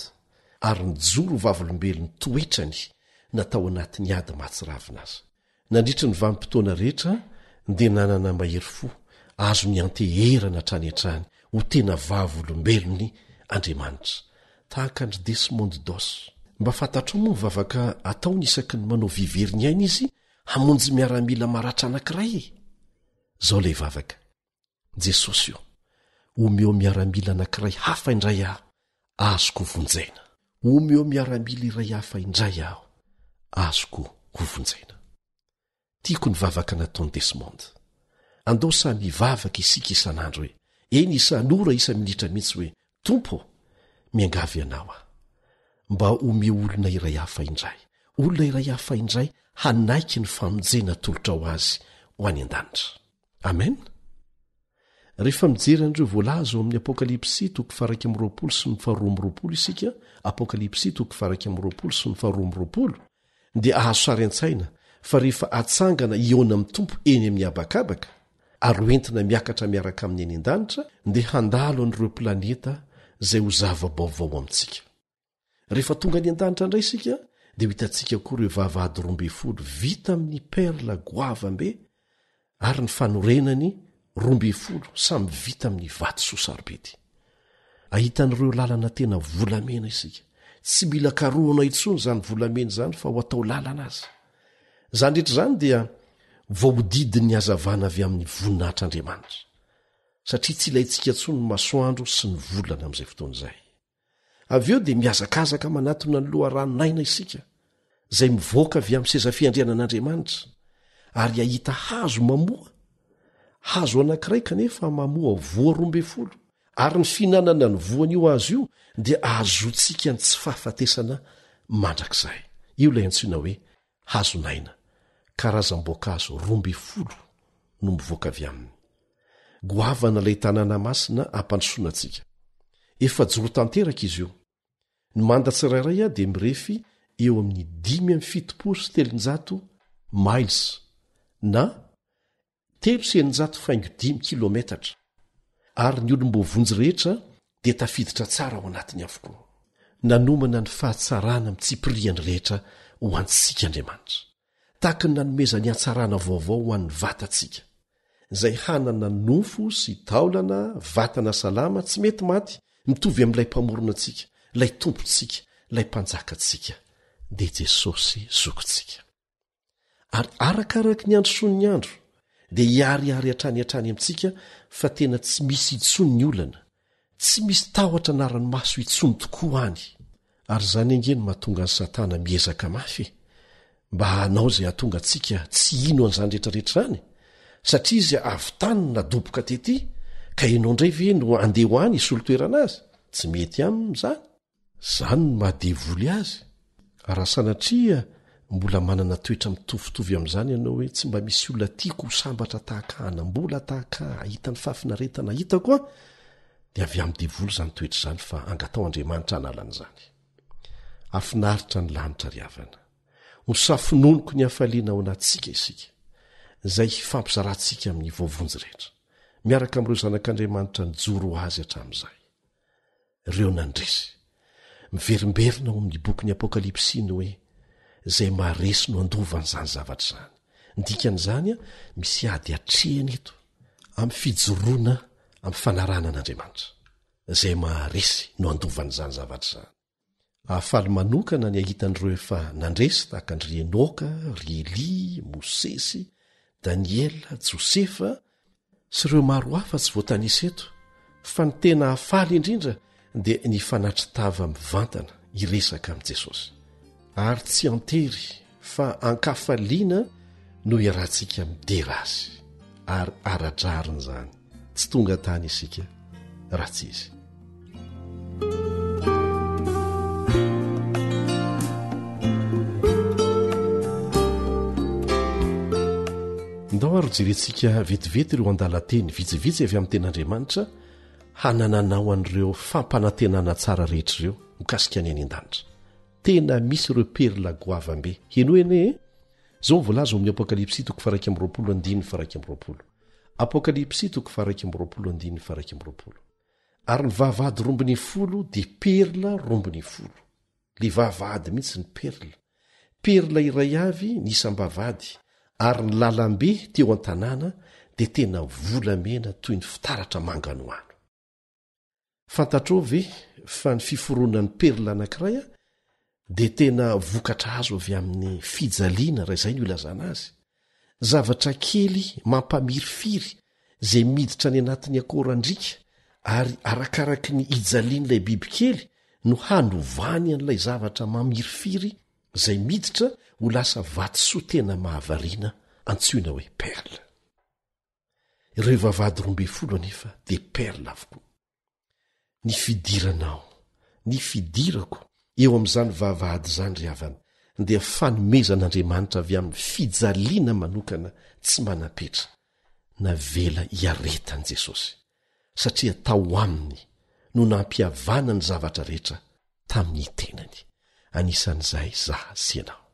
ary nijoro vavolombelony toetrany natao anatin'ny ady matsiravina azy. Nandritra ny vanim-potoana rehetra dia nanana mahery fo azo ny anteherana trany an-trany ho tena vavolombelony Andriamanitra tahaka ny Desmond Dos. Mba fantatro moa mivavaka ataony isaky ny manao vivery ny aina izy hamonjy miaramila maratra anankiray. Zao lay vavaka, Jesosy io omeo miaramila anankiray hafa indray aho azoko vonjaina. Omeo miaramila iray hafa indray aho azoko hovonjaina. Tiako ny vavaka nataony Desmond. Andao sa mivavaka isika isan'andro hoe eny isan'ora isa minitra mihitsy hoe tompo miangavy ianao aho. Mba omeo olona iray hafa indray, olona iray hafa indray hanaiky ny famonjena tolotra ho azy ho any an-danitra. Amen. Rehefa mijery an'ireo voalaza ao amin'ny Apokalipsy 1:20 isika, Apokalipsy 1:20 dia ahazo sary an-tsaina fa rehefa atsangana iona amin'ny tompo eny amin'ny habakabaka ary hoentina miakatra miaraka amin'ny eny an-danitra dia handalo an'ireo planeta izay ho zava-baovao amintsika. Rehefa tonga any an-danitra indray isika dia ho hitantsika koa ireo vavahady 12 vita amin'ny perla goavambe ary ny fanorenany 12 samy vita amin'ny vato sosarbedy. Ahitan'ireo lalana tena volamena isika. Tsy mila karohana intsony izany volamena izany fa ho atao lalana azy. Izany rehetra izany dia voahodidin'ny hazavana avy amin'ny voninahitr'Andriamanitra. Satria tsy ilayntsika intsony ny masoandro sy ny volana amin'izay fotoana izay. Avy eo dia miazakazaka manatona ny loharanonaina isika izay mivoaka avy amin'ny seza fiandrianan'Andriamanitra ary ahita hazo mamoa. Hazo anankiray kanefa mamoa voa 12 ary ny fihinanana ny voan'io azo io dia ahazontsika ny tsy fahafatesana mandrakizay. Io ilay antsoina hoe hazonaina, karazam-boankazo 12 no mivoaka avy aminy. Goavana ilay tanàna masina ampandrosoana antsika. Efa joro tanteraka izy io. Ny manda tsirairay dia mirefy eo amin'ny 5.700 miles na 3.5 kilometatra ary ny olom-bovonjy rehetra dia tafiditra tsara ao anatiny avokoa. Nanomana ny fahatsarana mitsipiriany rehetra ho antsika Andriamanitra. Tahaka ny nanomezany hatsarana vaovao ho an'ny vatantsika izay hanana nofo sy taolana vatana salama tsy mety maty mitovy amin'ilay mpamorona antsika, ilay tompontsika, ilay mpanjakantsika dia Jesosy zokontsika. Ary arakaraka ny androsony ny andro dia hiariary hatrany amintsika fa tena tsy misy itsony ny olana, tsy misy tahotra naranomaso itsony tokoa any. Ary izany angeny mahatonga ny Satana miezaka mafy mba hanao izay hahatonga antsika tsy ino an'izany rehetrarehetra izany, satria izy avy tany nadoboka tety ka ianao indray ve no andeha ho any isolo toerana azy? Tsy mety aminy izany. Izany no mahadevoly azy. Raha sanatria mbola manana toetra mitovitovy amin'izany ianao hoe tsy mba misy olona tiako ho sambatra tahaka anam-bola tahaka ahita ny fafinaretana hitako aho, dia avy amin'ny devoly izany toetra izany fa angatao Andriamanitra analan'izany. Afinaritra ny lanitra ry havana. Ho safinoniko ny hafaliana ao anatsika isika izay fampizarantsika amin'ny voavonjy rehetra miaraka amin'ireo zanak'Andriamanitra nijoro ho azy hatramin'izay. Ireo nandresy miverimberina ao amin'ny bokin'ny Apokalipsiny hoe izay maharesy no andovan'izany zavatra izany. Ndikan'izany misy ady atrehany eto amin'ny fijoroana amin'ny fanarana an'Andriamanitra izay maharesy no andovan'izany zavatra izany. Ahafaly manokana ny ahitan'ireo efa nandresy tahaka ny ry Enoka, ry Eli, Mosesy, Daniela, Josefa sy ireo maro hafa tsy voatanisa eto, fa ny tena hafaly indrindra dia ny fanatritava mivantana hiresaka amin'i Jesosy. Ary tsy antery fa ankafaliana no iarahantsika midera azy ary aradrarina izany. Tsy tonga tany isika raha tsy izy. Ndao ary jerentsika vetivety ireo andalateny vitsivitsy avy amin'ny ten'Andriamanitra hanananao an'ireo fampanantenana tsara rehetra ireo mikasika ny any an-danitra. tena misy ireo perla goavambe heno ene zao volaza amin'ny apokalipsy toko faraky amroapolo andiny faraky amroapolo apokalipsy toko faraky amroapolo andiny faraky amroapolo ary ny vavahady rombony folo dia perla rombony folo le vavahady mihitsy ny perla iray avy nisam-bavady ary ny lalambe teo an-tanàna dia tena volamena toy ny fitaratra manganoano fantatrao ve fa ny fiforonan'ny perla anankiray a dia tena vokatra azo avy amin'ny fijaliana raha izay ny ilazana azy zavatra kely mampamirifiry izay miditra ny anatin'ny akorandrika ary arakaraky ny ijalian'ilay bibikely no hanovany an'ilay zavatra mamirifiry izay miditra ho lasa vatosoa tena mahavariana antsoina hoe perla ireo vavahady 12 anefa dia perla avokoa ny fidiranao ny fidirako eo amin'izany vavahady izany ry havana dia fanomezan'Andriamanitra avy amin'ny fijaliana manokana tsy manapetra navela hiaretan'i Jesosy satria tao aminy no nampihavana ny zavatra rehetra tamin'ny tenany anisan'izay zaho sy ianao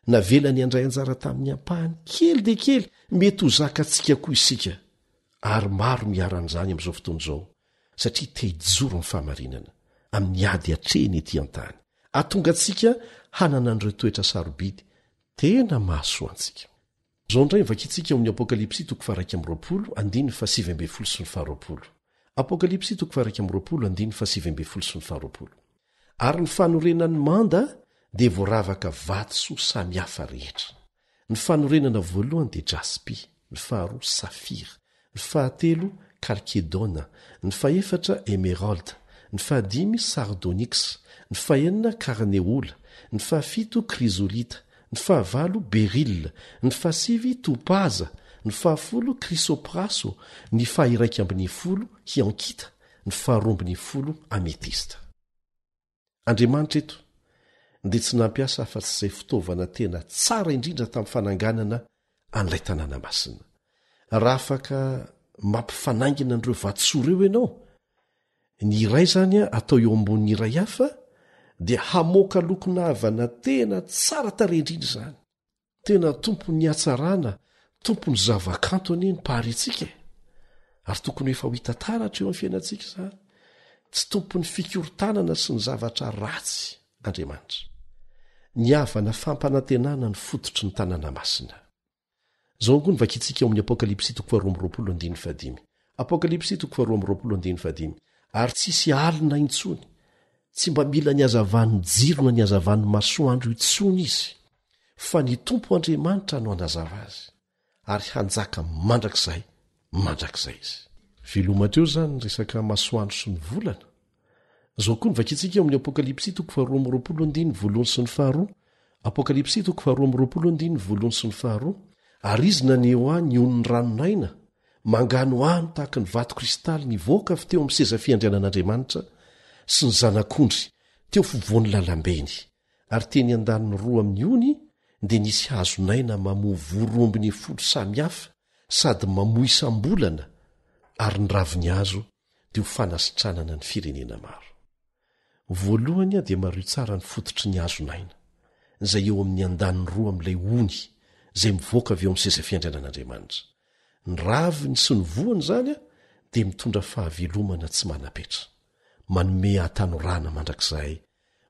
navela ny andray anjara tamin'ny ampahany kely dia kely mety ho zakantsika koa isika ary maro miaran'izany amin'izao fotoana izao satria te hijoro ny fahamarinana amin'ny ady atreny ety an-tany atonga antsika hanana an'ireo toetra sarobidy tena mahasoa antsika zao indray vakitsika amin'ny apokalipsy toko faraky amroapolo andiny fa 7 sy ny faharoapolo apokalipsy toko faraky amroapolo andiny fa 7 sy ny faharoapolo ary ny fanorenan'ny manda dia voaravaka vatosoa samihafa rehetra ny fanorenana voalohany dia jaspi ny faharoa safira ny fahatelo kalkedona ny faefatra emerald ny fahadimy sardonyx ny fahenina karneola ny fahafito krizolita ny fahavalo beril ny fahasivy topaza ny fahafolo krisopraso ny fahiraky ambin'ny folo hiankita ny faharombiny folo ametista andriamanitra eto dia tsy nampiasa afa-tsy izay fitaovana tena tsara indrindra tamin'ny fananganana an'ilay tanàna masina raha afaka mampifanaingina an'ireo vatosoa ireo ianao ny iray zany a atao eo ambonin'ny iray hafa dia hamoaka lokona havana tena tsara tare indrindra izany tena tompony hatsarana tompony zavakanto anie ny paharentsika ary tokony efa ho hita taratra eo amin'ny fiainantsika izany tsy tompony fikorotanana sy ny zavatra ratsy andriamanitra ny havana fampanantenana ny fototry ny tanàna masina zao koa ny vakitsika ao amin'ny apokalipsy toko 12:5 apokalipsy toko 12:5 ary tsisy alina intsony tsy mba mila ny hazavan'ny jirona ny hazavan'ny masoandro intsony izy fa ny tompo Andriamanitra no andazava azy ary hanjaka mandrakizay izy vilomateo zany resaka masoandro sy ny volana zao koa ny vakitsika amin'ny apokalipsy toko 12:1 sy ny faharoa apokalipsy toko 12:1 sy ny faharoa ary izy naneo any on'ny ranonaina mangano any tahaka ny vato kristaly nivoaka avy teo amin'ny seza fiandrianan'Andriamanitra sy ny zanak'ondry teo fovoan'ny lalambeny ary teny an-daniny roa amin'ny ony dia nisy hazonaina mamovorombiny folo samihafa sady mamoy isam-bolana ary ny raviny hazo dia ho fanasitranana ny firenena maro voalohany dia mario tsara ny fototry ny hazonaina izay eo amin'ny an-daniny roa amin'ilay ony izay mivoaka avy eo amin'ny seza fiandrianan'Andriamanitra ny raviny sy ny voany zany dia mitondra fahavelomana tsy manapetra manome hatanorana mandrakizay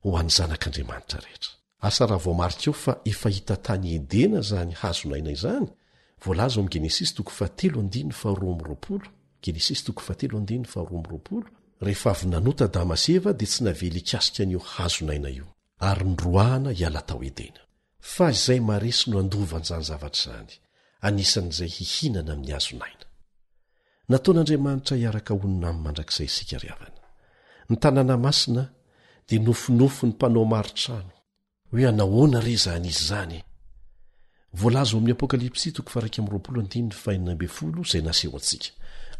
ho an'ny zanak'Andriamanitra rehetra asa raha vao marika eo fa efa hita tany edena zany hazonaina izany voalaza ao amin'ny genesis toko 7:12 genesis toko 7:12 rehefa avy nanota Adama sy Eva dia tsy navely ikasika an'io hazonaina io ary ndroahana hiala tao edena fa izay maresy no andovan'izany zavatra izany anisan'izay hihinana amin'ny hazonaina nataon'Andriamanitra hiaraka honina amin'ny mandrakizay isika ry havana ny tanàna masina dia nofinofo ny mpanao maritrano hoe anahoana re zany izy zany voalaza ao amin'ny apokalipsy toko 12:12 izay naseho antsika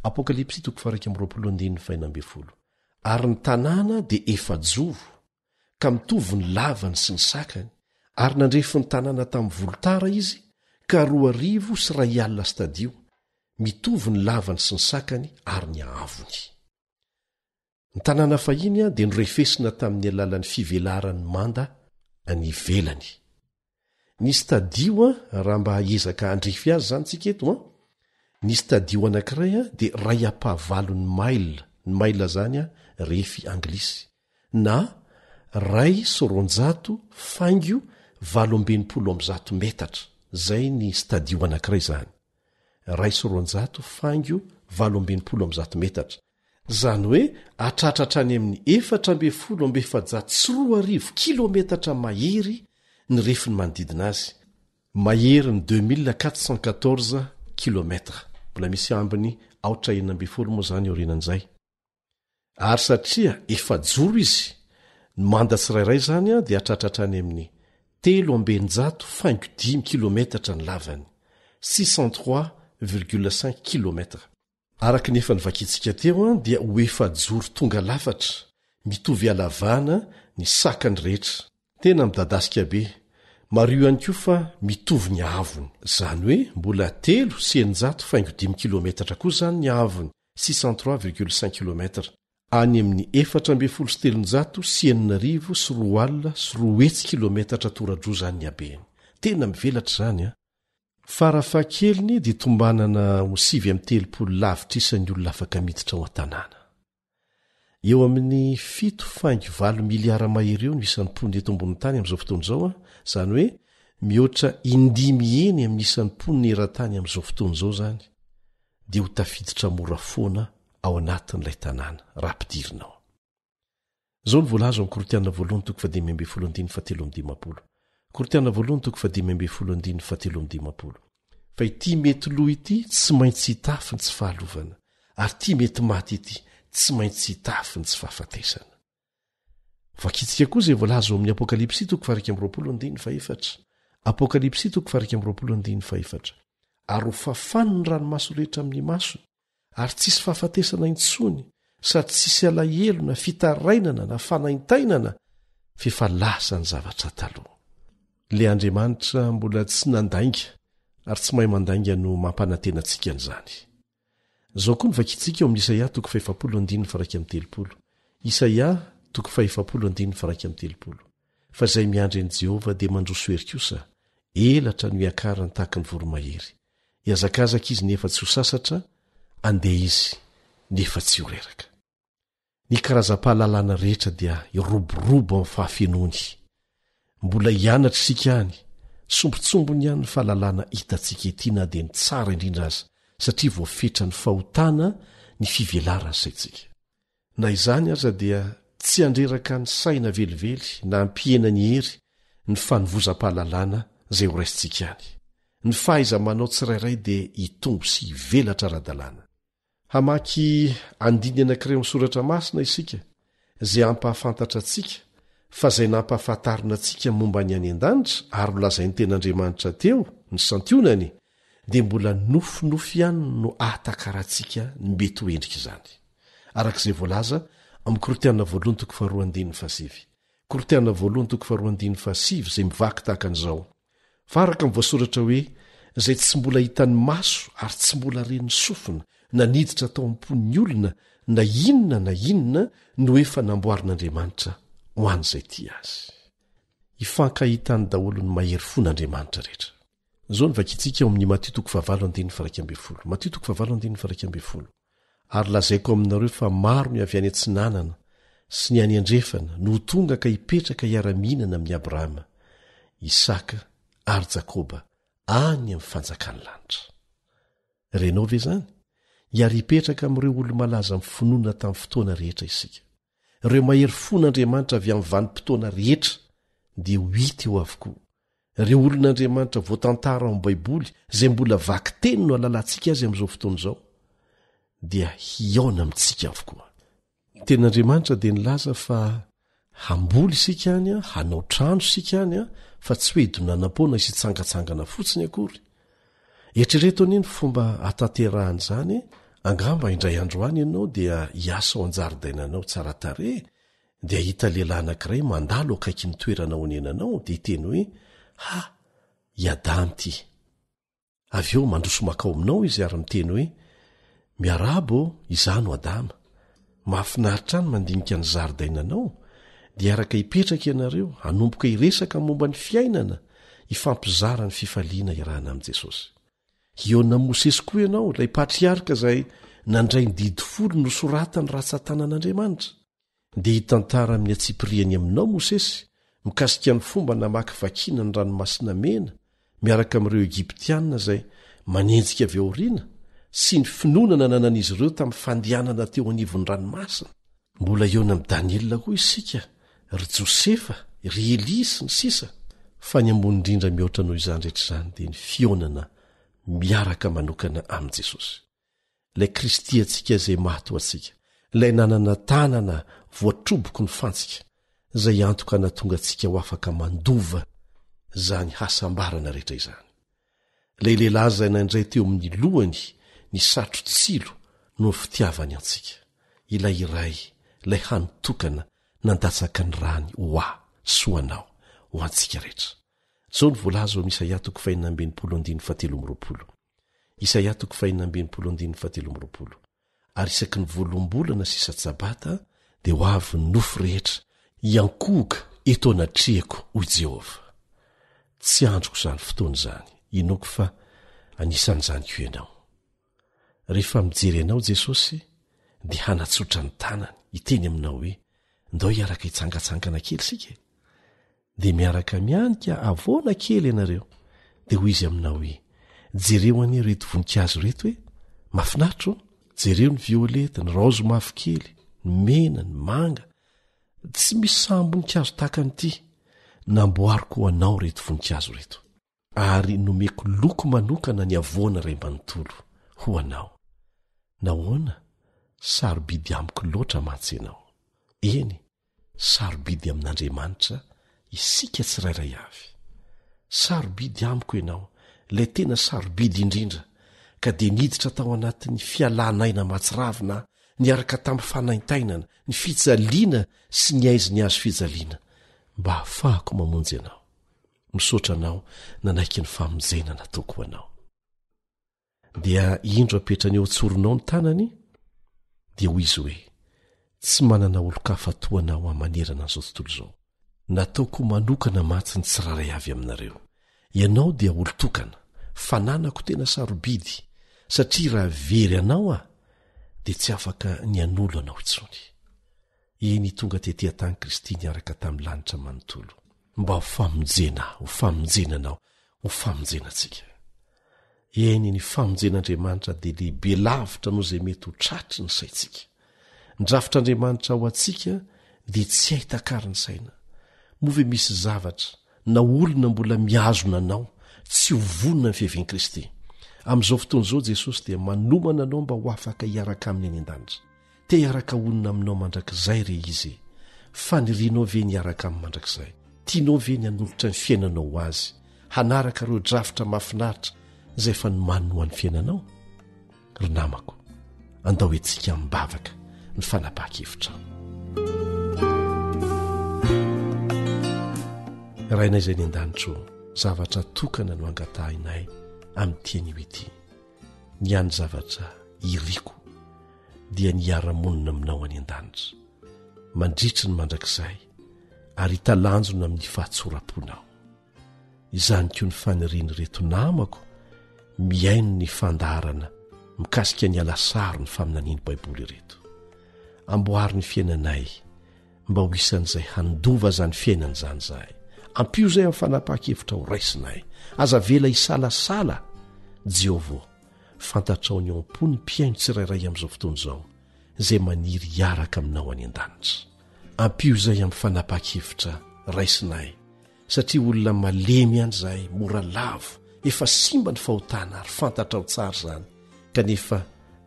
apokalipsy toko 12:12 ary ny tanàna dia efa-joro ka mitovy ny lavany sy ny sakany ary nandrefy ny tanàna tamin'ny volotara izy ka 2,000 sy 100 stadio mitovy ny lavany sy ny sakany ary ny ahavony ny tanàna fahiny a dia norefesina tamin'ny alalan'ny fivelarany manda any ivelany. Nisy tadio a raha mba ezaka andrify azy zany tsika eto a, nisy tadio anankiray a dia ray ampahavalony maila, ny maila zany a refy anglisy, na ray soronjato faingio 800 metatra. Zay ny stadio anankiray zany. Ray soronjato faingio 800 metatra. Zany hoe atratratra any amin'ny 440 kilometatra mahery ny refiny manodidina azy. Mahery ny 2414 kilometra. Mbola misy ambiny 440 moa zany orinan'izay. Ary satria efa joro izy, ny manda tsirairay zany a dia atratratra any amin'ny 305 kilometatra ny lavany, 603,5 kilometra. Araka nefa nyvakitsika teo a dia ho efa joro tonga lafatra, mitovy alavana ny sakany rehetra. Tena midadasika be. Mario ihany koa fa mitovy ny avony. Zany hoe mbola 3,5 kilometatra koa zany ny avony, 603,5 kilometra. Any amin'ny 4,794 kilometatra toradro zany ny abeny. Tena mivelatra zany a. Farafahakeliny dia tombanana ho 730 lavitra isan'ny olona afaka miditra ao an-tanàna. Eo amin'ny 7.4 miliara mahery eo ny isan'ny mponina eto ambony tany amin'izao fotoana izao a, zany hoe mihoatra 9 amin'ny isan'ny mponina eran-tany amin'izao fotoana izao zany, dia ho tafiditra mora foana ao anatin'ilay tanàna raha ampidirina ao. Zao ny voalazo amin'ny Korinthiana 2:5-17. Korinthiana 2:5-17. Fa ity mety loha ity tsy maintsy hitafy ny tsy fahalovana, ary ity mety maty ity tsy maintsy hitafy ny tsy fahafatesana. Vakitsika koa izay voalazo amin'ny Apokalipsy 2:20. Apokalipsy 2:20. Ary ho fafany ny ranomaso rehetra amin'ny maso, ary tsisy fahafatesana intsony, sady tsisy alahelo na fitarainana na fanaintainana, fefa lasa ny zavatra taloha. Le Andriamanitra mbola tsy nandainga, ary tsy mahay mandainga no mampanantena antsika an'izany. Zao koa ny vakitsika eo amin'ny Isaia 59:7. Isaia 59:7. Fa izay miandry an'i Jehova dia mandroso hery kosa, elatra no hiakarany tahaka ny voromahery. Iazakazaka izy nefa tsy ho sasatra, andeha izy nefa tsy ho reraka. Ny karazam-pahalalana rehetra dia iroborobo amin'ny fahafenony. Mbola hianatra isika any, sombitsombony ihany ny fahalalana hitantsika ety na dia ny tsara indrindra azy, satria voafetra ny fahotana ny fivelarana saitsika. Na izany aza dia tsy handreraka ny saina velively na ampihena ny hery ny fanovozam-pahalalana izay ho raisitsika any. Ny fahaiza manao tsirairay dia hitombo sy hivelatra ara-dalàna. Hamaky andiny anankiray misoratra masina isika, izay ampahafantatra antsika, fa izay nampahafantarina antsika momba ny any an-danitra ary molazain'ny ten'Andriamanitra teo ny santionany, dia mbola nofinofy ihany no ahatakarahantsika ny mety ho endrika izany. Arak'izay voalaza amin'ny Korinthiana 2:2-7. Korinthiana 2:2-7 izay mivaky tahaka an'izao. Fa araka mivoasoratra hoe, izay tsy mbola hitan'ny maso ary tsy mbola ren'ny sofina na niditra tao am-pon'ny olona na inona no efa namboarin'Andriamanitra ho an'izay ty azy. Ifankahitany daholo ny mahery fon'Andriamanitra rehetra. Zao ny vakitsika eo amin'ny Matteo 5:1-11. Matteo 5:1-11. Ary lazaiko aminareo fa maro ny avy any antsinanana sy ny any andrefana no tonga ka hipetraka hiara-mihinana amin'ny Abrahama, Isaka ary Jakoba any amin'ny fanjakany lanitra. Renao ve zany? Hiary hipetraka amin'ireo olo malaza amin'ny finoana tamin'ny fotoana rehetra isika. Ireo mahery fon'Andriamanitra avy amin'ny vanim-potoana rehetra dia ho hita eo avokoa. Ireo olon'Andriamanitra voatantara ao amin'ny Baiboly izay mbola vaky teny no halalantsika azy amin'izao fotoana izao, dia hiaona amintsika avokoa. Ny ten'Andriamanitra dia nilaza fa hamboly isika any, hanao trano isika any, fa tsy hoe hidonanam-poana sy hitsangatsangana fotsiny akory. Eritrereto anie ny fomba hatanterahany izany, angamba indray andro any ianao dia hiasa ao an-jaridainanao tsara tarehy, dia hita lehilahy anankiray mandalo akaiky ny toerana ao anenanao, dia hiteny hoe, i Adamo ity. Avy eo mandroso makao aminao izy ary miteny hoe, miarabo izano Adama. mahafinaritra any mandinika ny zaridainanao dia araka hipetraka ianareo hanomboka hiresaka momba ny fiainana hifampizara ny fifaliana irahana amin'i Jesosy. Iona Mosesy koa ianao ilay patriarika izay nandray ny didy folo nosoratany ratsan-tanan'Andriamanitra. Dia hitantara amin'ny atsipiriany aminao Mosesy mikasika ny fomba namaky vakiana ny ranomasina mena miaraka amin'ireo Egiptianina izay manenjika avy aoriana sy ny finonana nanan'izy ireo tamin'ny fandehanana teo anivon'ny ranomasina. Mbola eo amin'ny Daniela koa isika, ry Josefa, ry Elia sy ny sisa. Fa ny ambony indrindra mihoatra noho izany rehetra izany dia ny fionana miaraka manokana amin'i Jesosy. Ilay Kristy antsika izay mato antsika, ilay nanana tanana voatroboko ny fantsika, izay antoka natonga antsika ho afaka mandova izany hasambarana rehetra izany. Ilay lehilahy izay nandray teo amin'ny lohany ny satro-tsilo no fitiavany antsika. Ilay iray, ilay hanotokana nandatsaka ny rany ho ahy sy ho anao ho antsika rehetra. Zao ny voalaza ao Isaia 49:17. Isaia 49:17. Ary isaky ny volombolana sisa tsabata dia ho avy ny nofo rehetra iankohoka eto anatrehako hoy Jehova. Tsy androko izany fotoana izany, inoko fa anisan'izany koa ianao. Rehefa mijery ianao Jesosy dia hanatsotra ny tanany hiteny aminao hoe ndao hiaraka hitsangatsangana kely sika. Dia miaraka mianika avoana kely ianareo dia hoy izy aminao hoe jereo anie reto voninkazo reto hoe mahafinaritra o, jereo ny violeta, ny raozy mavokely, ny mena, ny manga. Tsy misy samboninkazo tahaka an'ity namboariko ho anao reto voninkazo reto, ary nomeko loko manokana ny avoana ray manontolo ho anao. Nahoana sarobidy amiko loatra mantsy ianao. Eny, sarobidy amin'Andriamanitra isika tsirairay avy. Sarobidy amiko ianao, ilay tena sarobidy indrindra, ka dia niditra tao anatin'ny fialanaina matsiravina niaraka tamin'ny fanaintainana, ny fijaliana sy ny aizy ny azo fijaliana, mba hahafahako mamonjy ianao. Misaotra anao nanaiky ny famonjena nataoko anao. Dia indro apetrany eo tsoronao ny tanany, dia hoy izy hoe tsy manana olo-kafa toa anao amanerana an'izao tontolo izao. Nataoko manokana matsy ny tsiraray avy aminareo. Ianao dia olo-tokana, fananako tena sarobidy, satria raha very anao dia tsy afaka ny an'olo anao intsony. Eny tonga tetỳ tany Kristy niaraka tamin'ny lanitra manontolo, mba ho famonjena, ho famonjena anao, ho famonjena antsika. Eny ny famonjen'Andriamanitra dia lehibe lavitra noho izay mety ho tratry ny saintsika. Ny drafitr'Andriamanitra ho antsika dia tsy ahitakariny saina. Move misy zavatra na olona mbola miazona anao tsy ho vonona ny fiavian'i Kristy. Amin'izao fotoana izao Jesosy dia manomana anao mba ho afaka hiaraka aminy any an-danitra. Te hiaraka onona aminao mandrakizay re izy, fa nirianao ve niaraka amin'ny mandrakizay? Tianao ve ny hanolotra ny fiainanao ho azy, hanaraka ireo drafitra mahafinaritra izay efa nomanina ho an'ny fiainanao? Ry namako, andao hoentsika mibavaka ny fanapahan-kevitra. Rainay izay ny an-danitro, zavatra tokana no angatahinay amin'ny tian'io ity. Ny any zavatra iriko dia niara-monina aminao any an-danitra, mandritry ny mandrakizay ary hitalanjona amin'ny fahatsoram-ponao. Izany koa ny faniriany reto namako miaino ny fandaharana mikasika ny alasary ny faminaniany Baiboly reto. Amboary ny fiainanay mba ho isan'izay handova zany fiainana zany zahay. Ampio zay amin'ny fanapahan-kevitra ho raisinay. Aza vela hisalasala. Jehova, fantatrao ny ampony mpiaino tsirairay amin'izao fotoana izao izay maniry hiaraka aminao any an-danitra. Ampio zay amin'ny fanapahan-kevitra raisinay, satria olona malemy ihany zahay, mora lavo, efa simba ny fahotana ary fantatrao tsara zany, kanefa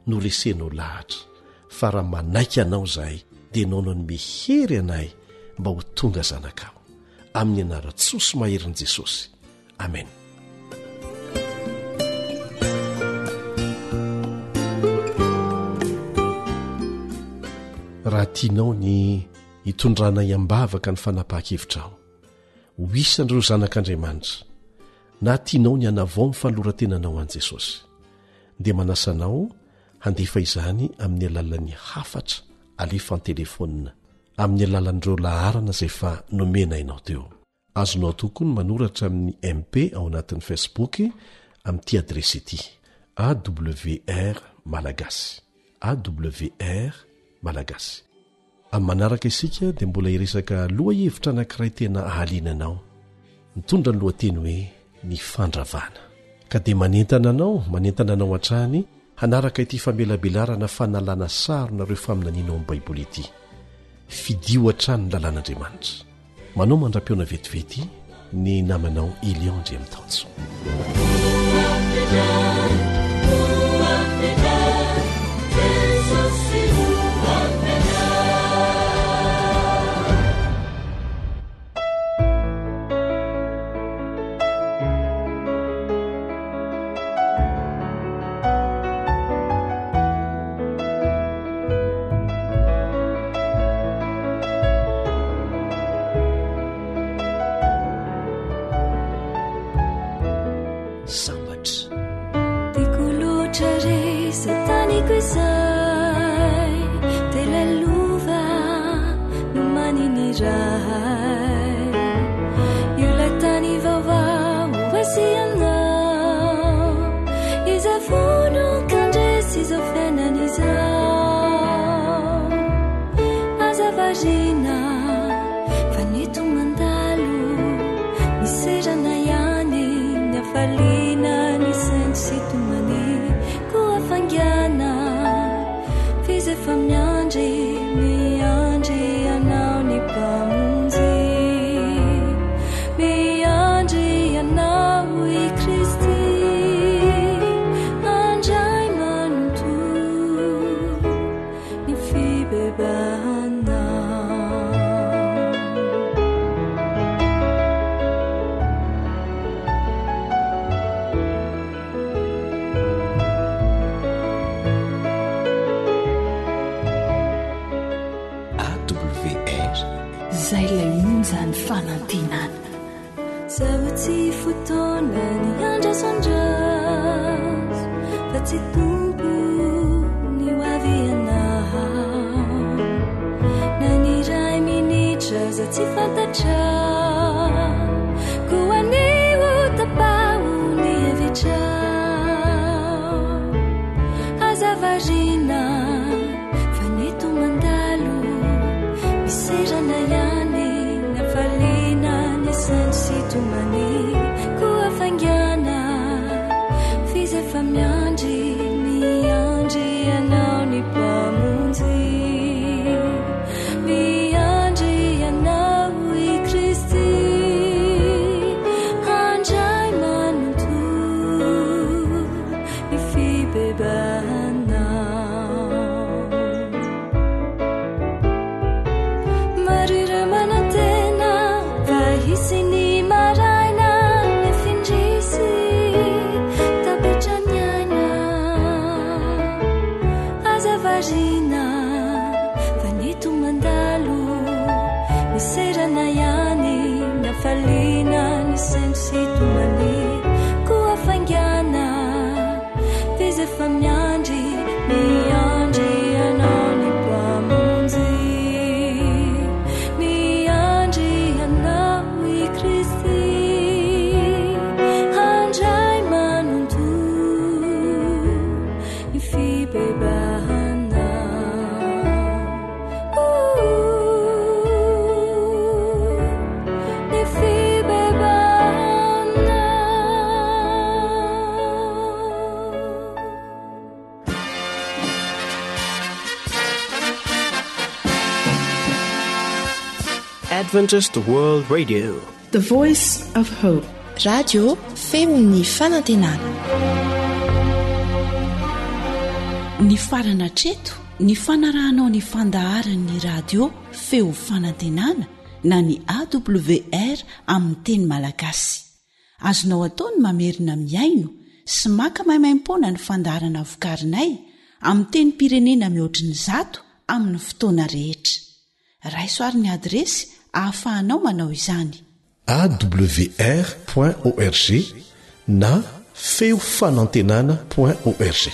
noresenao lahatra. Fa raha manaiky anao zahay dia naonao ny mehery anay mba ho tonga zanakao. Amin'ny anaran-tsosy maherin'i Jesosy. Amen. Raha tianao ny hitondranay ambavaka ny fanapahan-kevitrao, ho isan'ireo zanak'Andriamanitra, na tianao ny hanavao ny fanoratenanao an'i Jesosy, dia manasanao handefa izany amin'ny alalan'ny hafatra alefany telefonina amin'ny alalandreo laharana izay fa nomena ianao teo. Azonao tokoa ny manoratra amin'ny MP ao anatin'ny Facebook amin'ity adresy ity: AWR Malagasy, AWR Malagasy. Amin'ny manaraka isika dia mbola iresaka loha hevitra anankiray tena ahalinanao, mitondra ny lohateny hoe ny fandravana. Ka dia manentana anao hatrany hanaraka ity famelabelarana fanalana saronareo faminanianao amin'ny Baiboly ity. Fidio hatrany ny lalàn'Andriamanitra. Manao mandra-piona vetivety ny namanao Elion Ndremitanjo. Zay lay onjany fanantenana. Zavatsy fotoana ny andrasandras, fa tsy tompo ny hoavy anao. Na ny ray minitra za tsy fantatra, koa anio tapao ny hevitra. Azavarina fa neto mandalo, miserana ihany na falina ny sainy sy tomany. Koa fangana fizefa miandry anao ny mpamonjy, miandry anao i Kristy, handray manonto ny fibebanao. Marira manantena va hisy ny maraina ny findrisy tapetrany aina. Azavarina fa neto mandalo, miserana ihany na falina ny sainy sy tomany. Koa fangana fizefa miandry anao ny mpamonjy, miandry anao i Kristy, handray manonto ny fibebanao. Ny fibebanao. Adventist World Radio, The Voice of Hope. Radio Femon'ny Fanantenana. Ny farana treto ny fanarahanao ny fandaharan'ny radio feo fanantenana na ny AWR amin'ny teny malagasy. Azonao ataony mamerina miaino sy maka maimaim-poana ny fandaharana vokarinay amin'ny teny pirenena mihoatriny 100 amin'ny fotoana rehetra. Raisoaryn'ny adresy ahafahanao manao izany: awr.org na feofanantenana.org.